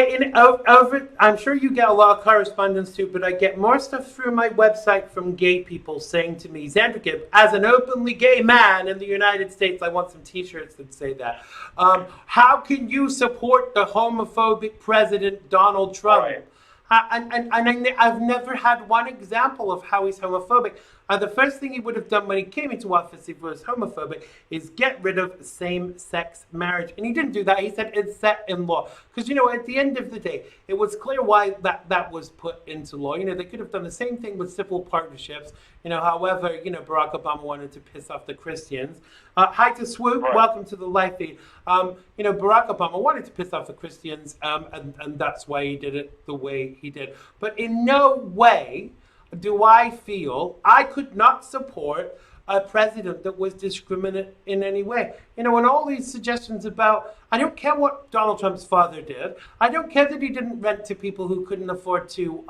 I'm sure you get a lot of correspondence too, but I get more stuff through my website from gay people saying to me, Xander Gibb, as an openly gay man in the United States, I want some t-shirts that say that. How can you support the homophobic president, Donald Trump? Right. I've never had one example of how he's homophobic. The first thing he would have done when he came into office, if he was homophobic, is get rid of same-sex marriage. And he didn't do that. He said it's set in law. Because, at the end of the day, it was clear why that was put into law. They could have done the same thing with civil partnerships. However, Barack Obama wanted to piss off the Christians. Hi to Swoop. Right. Welcome to the live feed. Barack Obama wanted to piss off the Christians, and that's why he did it the way he did. But in no way do I feel I could not support a president that was discriminate in any way. And all these suggestions about, I don't care what Donald Trump's father did. I don't care that he didn't rent to people who couldn't afford to,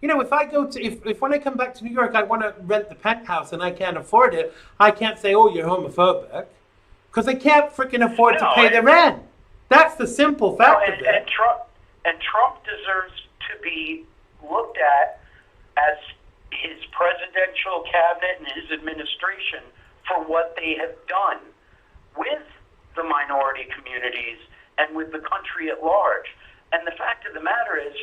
if I go to, if when I come back to New York, I want to rent the penthouse and I can't afford it, I can't say, oh, you're homophobic. Because I can't freaking afford to pay the rent. That's the simple fact of it. And Trump deserves to be looked at as his presidential cabinet and his administration for what they have done with the minority communities and with the country at large. And the fact of the matter is,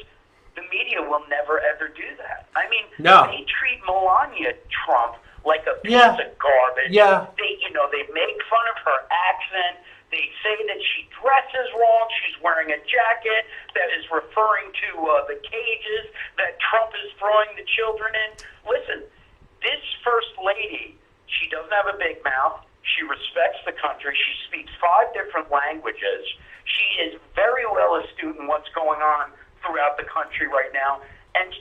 the media will never ever do that. I mean, they treat Melania Trump like a piece of garbage. Yeah. They make fun of her accent. They say that she dresses wrong. She's wearing a jacket that is referring to the cages that Trump is throwing the children in. Listen, this first lady, she doesn't have a big mouth. She respects the country. She speaks 5 different languages. She is very well astute in what's going on throughout the country right now. And,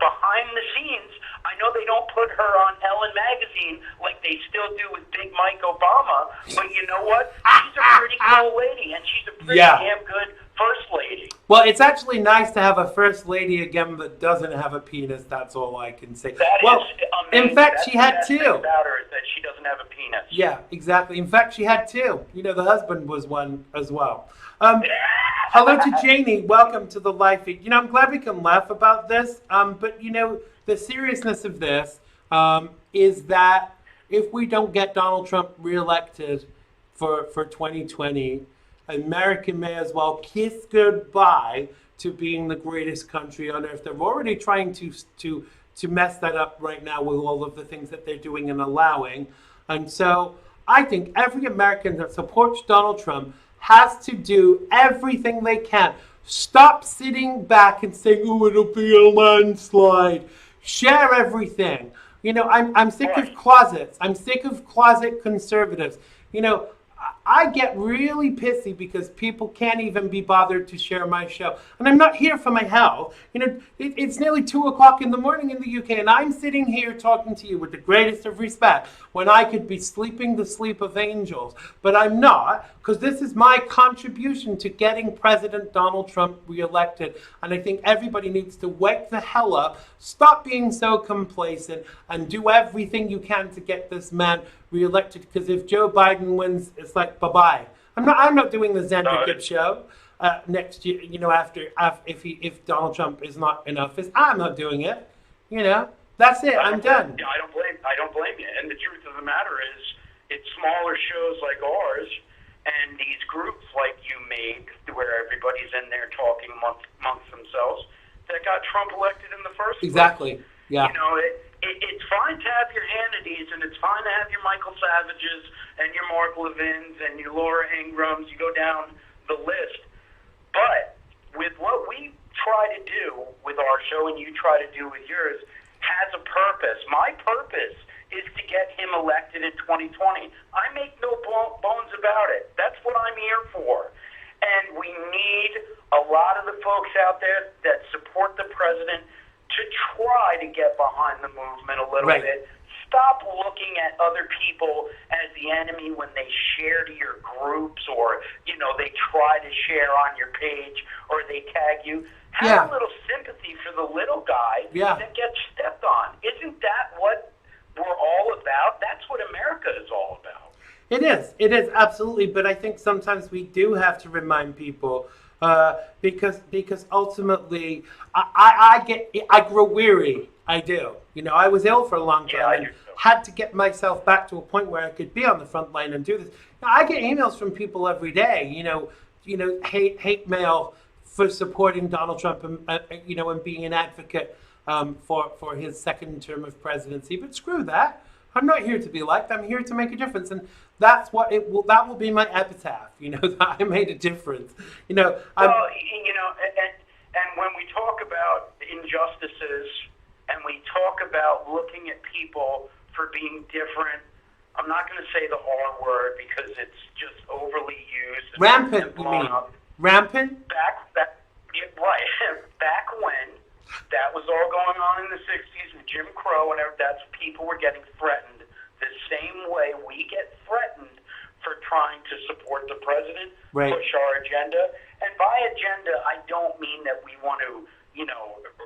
behind the scenes, I know they don't put her on Ellen magazine like they still do with Big Mike Obama, but you know what? She's a pretty cool lady, and she's a pretty damn good first lady. Well, it's actually nice to have a first lady again that doesn't have a penis. That's all I can say. That is amazing. In fact, That's she had the best 2. thing about her is that she doesn't have a penis. Yeah, exactly. In fact, she had 2. The husband was one as well. Hello to Janie. Welcome to the live feed. I'm glad we can laugh about this, but the seriousness of this is that if we don't get Donald Trump reelected for 2020, America may as well kiss goodbye to being the greatest country on earth. They're already trying to mess that up right now with all of the things that they're doing and allowing. And so I think every American that supports Donald Trump has to do everything they can. Stop sitting back and saying, oh, it'll be a landslide. Share everything. I'm sick of closets. I'm sick of closet conservatives. I get really pissy because people can't even be bothered to share my show. And I'm not here for my health. It's nearly 2 o'clock in the morning in the UK, and I'm sitting here talking to you with the greatest of respect when I could be sleeping the sleep of angels. But I'm not, because this is my contribution to getting President Donald Trump reelected. And I think everybody needs to wake the hell up, stop being so complacent, and do everything you can to get this man reelected. Because if Joe Biden wins, it's like bye-bye. I'm not doing the Xander Gibb show next year. If Donald Trump is not in office, I'm not doing it. That's it. I'm done. I don't blame you. And the truth of the matter is, it's smaller shows like ours and these groups like you made, where everybody's in there talking amongst themselves, that got Trump elected in the first place. Exactly. Yeah. It's fine to have your Hannitys, and it's fine to have your Michael Savages and your Mark Levins and your Laura Ingrams. You go down the list. But with what we try to do with our show and you try to do with yours has a purpose. My purpose is to get him elected in 2020. I make no bones about it. That's what I'm here for. And we need a lot of the folks out there that support the president to try to get behind the movement a little bit. Stop looking at other people as the enemy when they share to your groups or, they try to share on your page or they tag you. Have a little sympathy for the little guy that gets stepped on. Isn't that what we're all about? That's what America is all about. It is absolutely. But I think sometimes we do have to remind people because ultimately I grow weary. I do. I was ill for a long time and had to get myself back to a point where I could be on the front line and do this. I get emails from people every day. Hate mail for supporting Donald Trump and being an advocate for his second term of presidency. But screw that. I'm not here to be liked. I'm here to make a difference, and that's what that will be my epitaph. That I made a difference. And when we talk about injustices and we talk about looking at people for being different, I'm not going to say the R word because it's just overly used. Rampant, you mean? Rampant? Back when that was all going on in the 60s with Jim Crow and that's people were getting threatened. The same way we get threatened for trying to support the president, Right. push our agenda. And by agenda, I don't mean that we want to,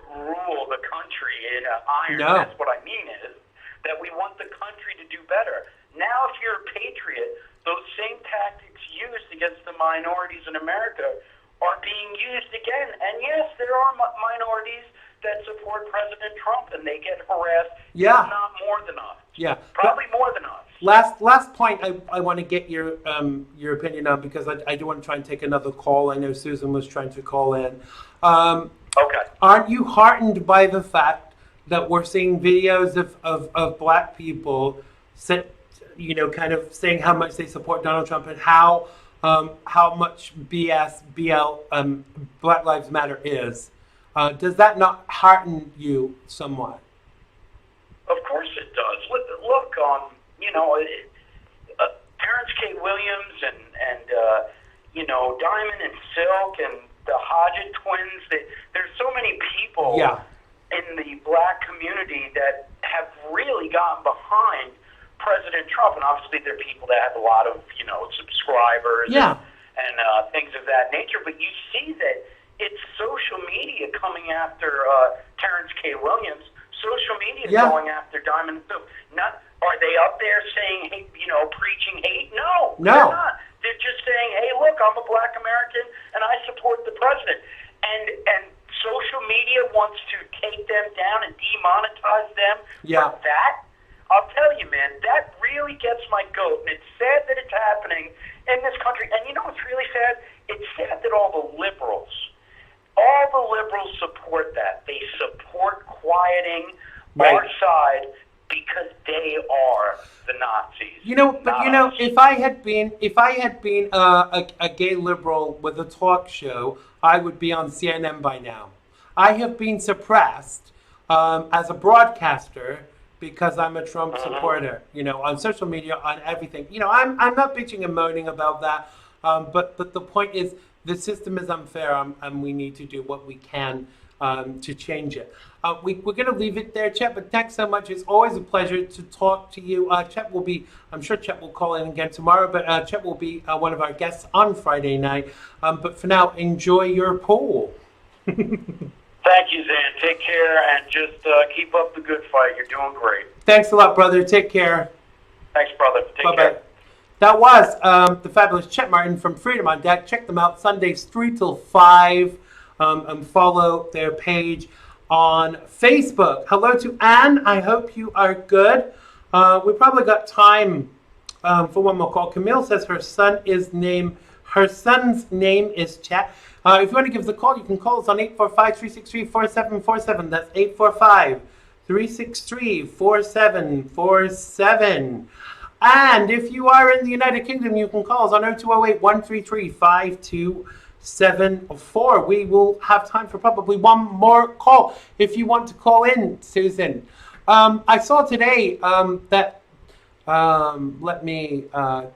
rule the country in an iron. No. That's what I mean is that we want the country to do better. Now, if you're a patriot, those same tactics used against the minorities in America are being used again. And yes, there are minorities that support President Trump, and they get harassed. Yeah. If not more than us. Yeah. Probably more than us. Last point I want to get your opinion on, because I do want to try and take another call. I know Susan was trying to call in. Okay. Aren't you heartened by the fact that we're seeing videos of black people kind of saying how much they support Donald Trump and how much BL Black Lives Matter is? Does that not hearten you somewhat? Of course it does. Look, Terrence K. Williams and Diamond and Silk and the Hodgett twins. There's so many people in the black community that have really gotten behind President Trump, and obviously they're people that have a lot of subscribers and things of that nature. But you see that it's social media coming after Terrence K. Williams. Social media going after Diamond and Silk. Are they up there saying, hey, preaching hate? No, they're not. They're just saying, hey, look, I'm a black American and I support the president. And social media wants to take them down and demonetize them for that. I'll tell you, man, that really gets my goat. And it's sad that it's happening in this country. And you know what's really sad? It's sad that all the liberals support that. They support quieting our side because they are the Nazis. If I had been a gay liberal with a talk show, I would be on CNN by now. I have been suppressed as a broadcaster because I'm a Trump supporter. On social media, on everything. I'm not bitching and moaning about that. But the point is, the system is unfair, and we need to do what we can to change it. We're going to leave it there, Chet, but thanks so much. It's always a pleasure to talk to you. I'm sure Chet will call in again tomorrow, but Chet will be one of our guests on Friday night. But for now, enjoy your pool. Thank you, Zan. Take care, and just keep up the good fight. You're doing great. Thanks a lot, brother. Take care. Thanks, brother. Take care. That was the fabulous Chet Martin from Freedom on Deck. Check them out Sundays 3 till 5, and follow their page on Facebook. Hello to Anne. I hope you are good. We probably got time for one more call. Camille says her son's name is Chet. If you want to give us a call, you can call us on 845-363-4747. That's 845-363-4747. And if you are in the United Kingdom, you can call us on 0208-133-5274. We will have time for probably one more call if you want to call in, Susan. I saw today that, let me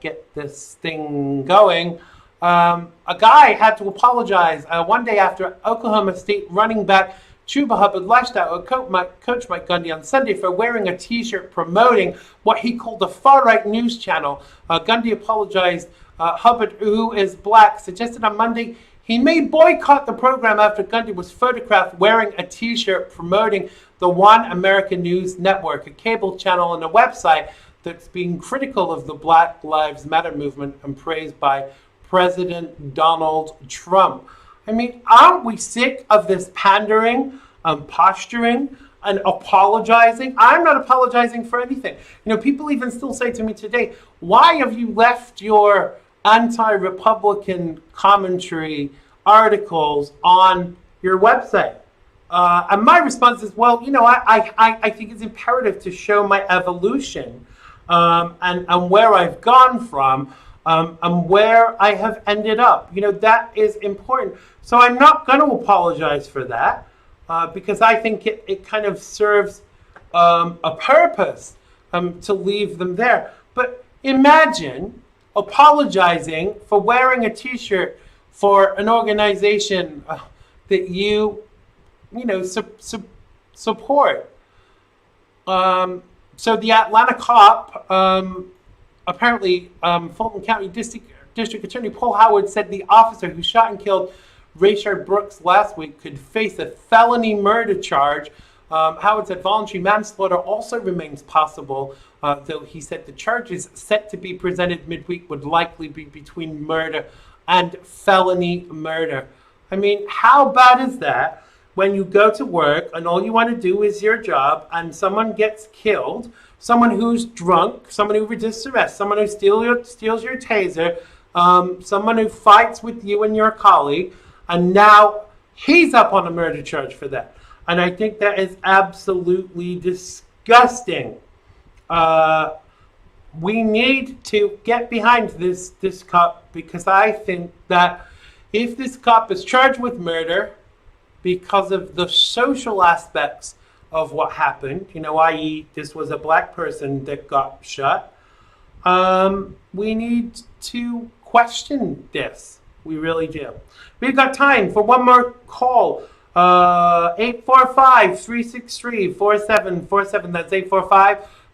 get this thing going. A guy had to apologize one day after Oklahoma State running back Chuba Hubbard lashed out at Coach Mike Gundy on Sunday for wearing a T-shirt promoting what he called a far-right news channel. Gundy apologized. Hubbard, who is black, suggested on Monday he may boycott the program after Gundy was photographed wearing a T-shirt promoting the One American News Network, a cable channel and a website that's being critical of the Black Lives Matter movement and praised by President Donald Trump. I mean, aren't we sick of this pandering, posturing, and apologizing? I'm not apologizing for anything. People even still say to me today, why have you left your anti-Republican commentary articles on your website? And my response is, well, I think it's imperative to show my evolution and where I've gone from. And where I have ended up. That is important. So I'm not going to apologize for that because I think it kind of serves a purpose to leave them there. But imagine apologizing for wearing a T-shirt for an organization that you support. So the Atlanta cop, apparently, Fulton County District Attorney Paul Howard said the officer who shot and killed Rayshard Brooks last week could face a felony murder charge. Howard said voluntary manslaughter also remains possible, though he said the charges set to be presented midweek would likely be between murder and felony murder. I mean, how bad is that when you go to work and all you want to do is your job and someone gets killed, someone who's drunk, someone who resists arrest, someone who steals your taser, someone who fights with you and your colleague, and now he's up on a murder charge for that. And I think that is absolutely disgusting. We need to get behind this cop, because I think that if this cop is charged with murder because of the social aspects of what happened, i.e. this was a black person that got shot, we need to question this. We really do. We've got time for one more call. 845-363-4747. That's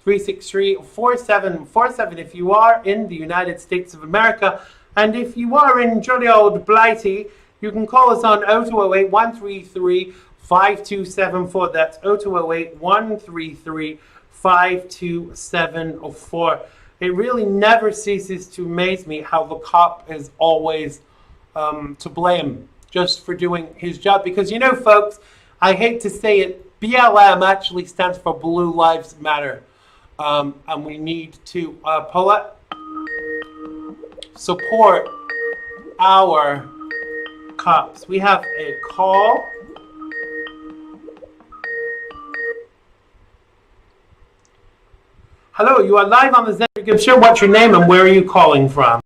845-363-4747 if you are in the United States of America. And if you are in jolly old Blighty, you can call us on 0208-133-5274. That's 0208-133-5274. It really never ceases to amaze me how the cop is always to blame just for doing his job. Because, folks, I hate to say it, BLM actually stands for Blue Lives Matter. And we need to support our cops. We have a call. Hello, you are live on the Xander Gibb Show. What's your name and where are you calling from?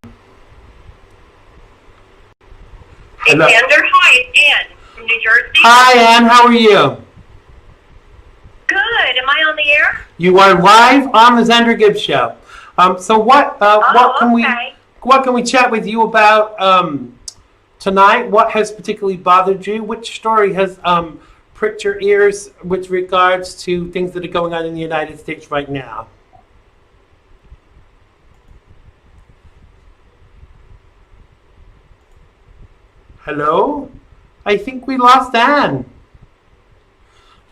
Hello. Hey, Xander. Hi, it's Ann from New Jersey. Hi, Ann. How are you? Good. Am I on the air? You are live on the Xander Gibb Show. So what can we chat with you about tonight? What has particularly bothered you? Which story has pricked your ears with regards to things that are going on in the United States right now? Hello? I think we lost Ann.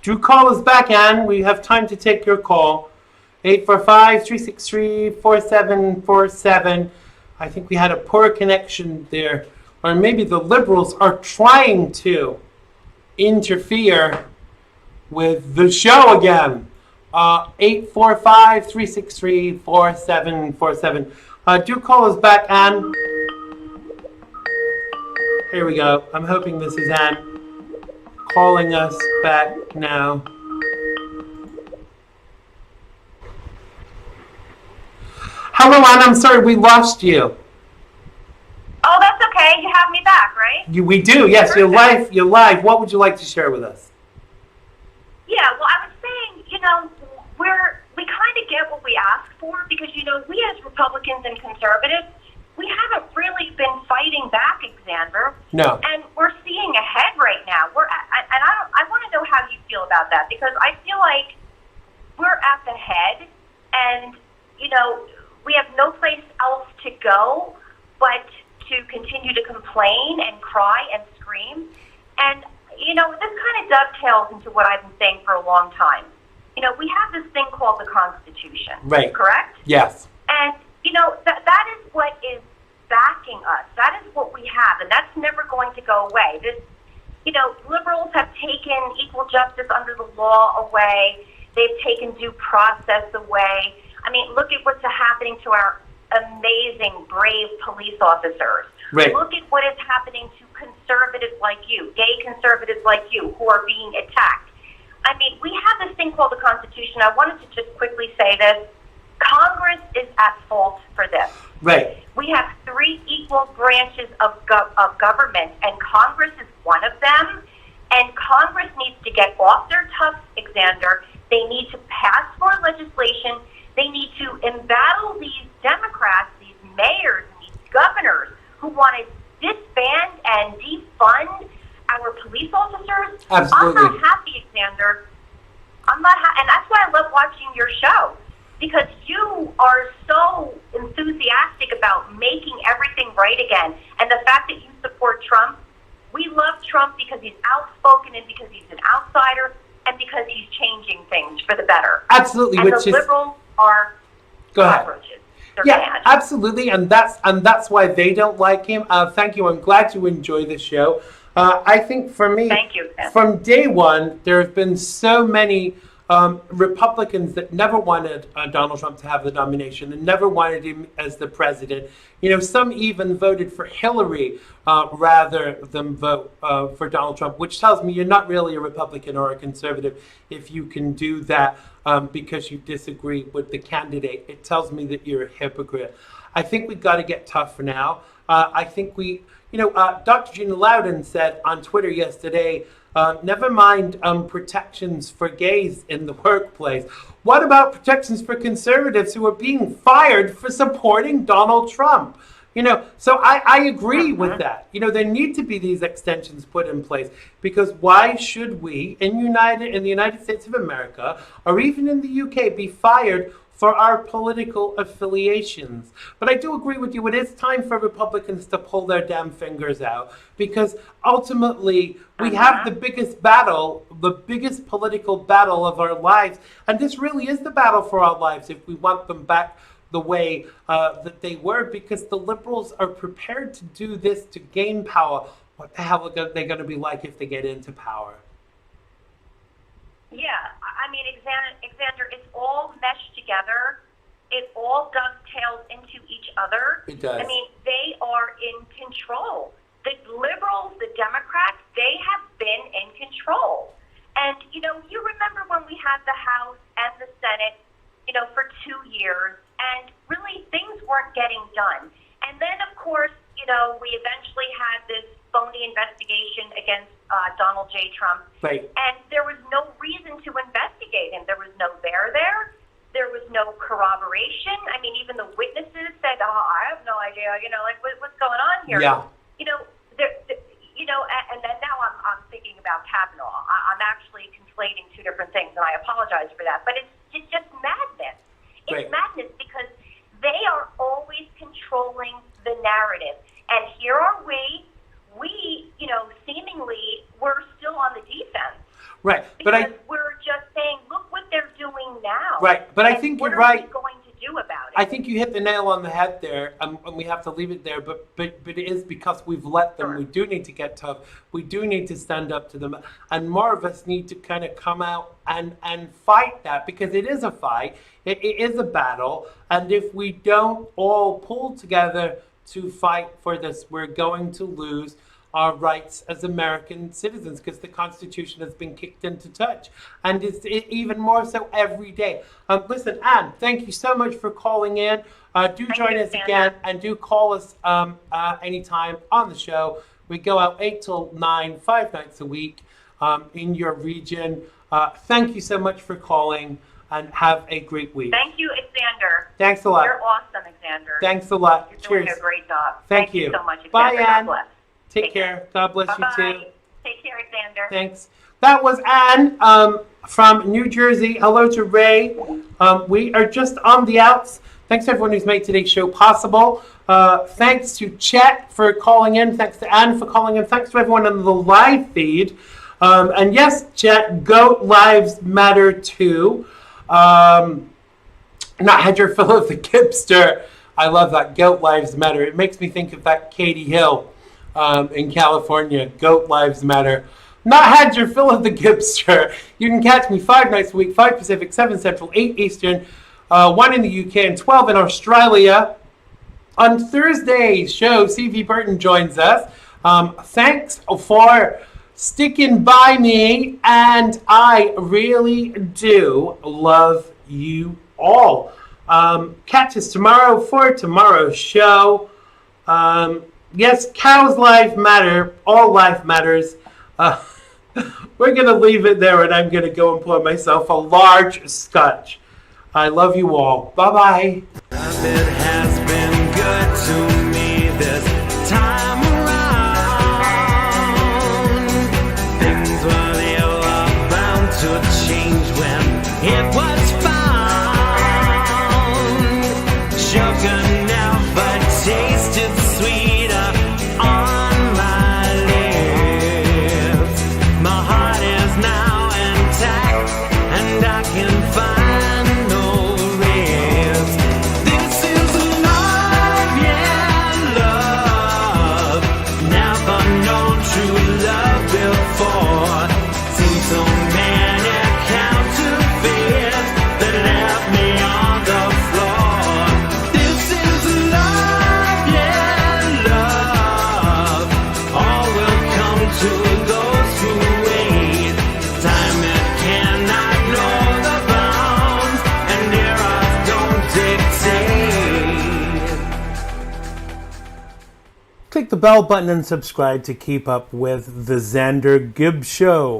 Do call us back, Ann. We have time to take your call. 845-363-4747. I think we had a poor connection there. Or maybe the liberals are trying to interfere with the show again. 845-363-4747. Do call us back, Ann. Here we go. I'm hoping this is Ann calling us back now. Hello, Ann. I'm sorry we lost you. Oh, that's okay. You have me back, right? We do. Yes, you're live. You're live. What would you like to share with us? Yeah. Well, I was saying, we kind of get what we ask for because, we as Republicans and conservatives, we haven't really been fighting back, Xander. No. And we're seeing ahead right now. I want to know how you feel about that because I feel like we're at the head and, we have no place else to go but to continue to complain and cry and scream. And, this kind of dovetails into what I've been saying for a long time. We have this thing called the Constitution. Right. Correct? Yes. And, that is what is backing us. That is what we have, and that's never going to go away. Liberals have taken equal justice under the law away. They've taken due process away. I mean, look at what's happening to our amazing, brave police officers. Right. Look at what is happening to conservatives like you, gay conservatives like you, who are being attacked. I mean, we have this thing called the Constitution. I wanted to just quickly say this. Congress is at fault for this. Right. We have three equal branches of government, and Congress is one of them. And Congress needs to get off their tufts, Xander. They need to pass more legislation. They need to embattle these Democrats, these mayors, and these governors who want to disband and defund our police officers. Absolutely. I'm not happy, Xander. I'm I'm not, and that's why I love watching your show, because you are so enthusiastic about making everything right again. And the fact that you support Trump, we love Trump because he's outspoken and because he's an outsider and because he's changing things for the better. Absolutely, and which the is liberals are cockroaches. They're bad. Absolutely, and that's why they don't like him. Thank you. I'm glad you enjoy the show. I think for me, thank you, Ken. From day one, there have been so many Republicans that never wanted Donald Trump to have the nomination and never wanted him as the president. Some even voted for Hillary rather than vote for Donald Trump, which tells me you're not really a Republican or a conservative if you can do that because you disagree with the candidate. It tells me that you're a hypocrite. I think we've got to get tougher now. I think Dr. Gina Loudon said on Twitter yesterday, never mind protections for gays in the workplace. What about protections for conservatives who are being fired for supporting Donald Trump? So I agree with that. There need to be these extensions put in place, because why should we in the United States of America or even in the UK be fired for our political affiliations? But I do agree with you. It is time for Republicans to pull their damn fingers out, because ultimately we have the biggest battle, the biggest political battle of our lives. And this really is the battle for our lives if we want them back the way that they were, because the liberals are prepared to do this to gain power. What the hell are they going to be like if they get into power? Yeah, I mean, Xander, it's all meshed together. It all dovetails into each other. It does. I mean, they are in control. The liberals, the Democrats, they have been in control. And, you remember when we had the House and the Senate, for 2 years, and really things weren't getting done. And then, of course, we eventually had this phony investigation against Donald J. Trump. Right. And there was no reason to investigate him. There was no there. There was no corroboration. I mean, even the witnesses said, I have no idea, what's going on here? Yeah. And then now I'm thinking about Kavanaugh. I'm actually conflating two different things, and I apologize for that. But it's just madness. It's madness because they are always controlling the narrative. And here are we, seemingly we're still on the defense. Right. Because we're just saying, look what they're doing now. Right. But I think you're right. What are we going to do about it? I think you hit the nail on the head there, and we have to leave it there. But it is because we've let them. Sure. We do need to get tough. We do need to stand up to them. And more of us need to kind of come out and fight that, because it is a fight. It is a battle. And if we don't all pull together to fight for this, we're going to lose our rights as American citizens, because the Constitution has been kicked into touch, and it's even more so every day. Listen, Anne, thank you so much for calling in. Do join us again, and do call us anytime on the show. We go out 8 till 9, 5 nights a week in your region. Thank you so much for calling, and have a great week. Thank you, Xander. Thanks a lot. You're awesome, Xander. Thanks a lot. You're Cheers. doing a great job. Thank you So much, Xander. Bye, Anne. God bless. Take care. God bless Bye-bye. you too. Take care, Xander. Thanks. That was Anne from New Jersey. Hello to Ray. We are just on the outs. Thanks to everyone who's made today's show possible. Thanks to Chet for calling in. Thanks to Anne for calling in. Thanks to everyone on the live feed. And yes, Chet, Goat Lives Matter too. Not Hedger Philip the Gipster. I love that. Goat Lives Matter. It makes me think of that Katie Hill in California. Goat Lives Matter. Not Hedger Philip the Gipster. You can catch me 5 nights a week, 5 Pacific, 7 Central, 8 Eastern, 1 in the UK, and 12 in Australia. On Thursday's show, CV Burton joins us. Thanks for sticking by me, and I really do love you all. Catch us tomorrow for tomorrow's show. Yes, cows' life matter. All life matters. We're going to leave it there, and I'm going to go and pour myself a large scotch. I love you all. Bye-bye. It has been good to me this time around. Things were bound to change when that left me on the floor. This is love, yeah, love. All will come to those who wait. Time it cannot know the bounds, and eras don't dictate. Click the bell button and subscribe to keep up with the Xander Gibb Show.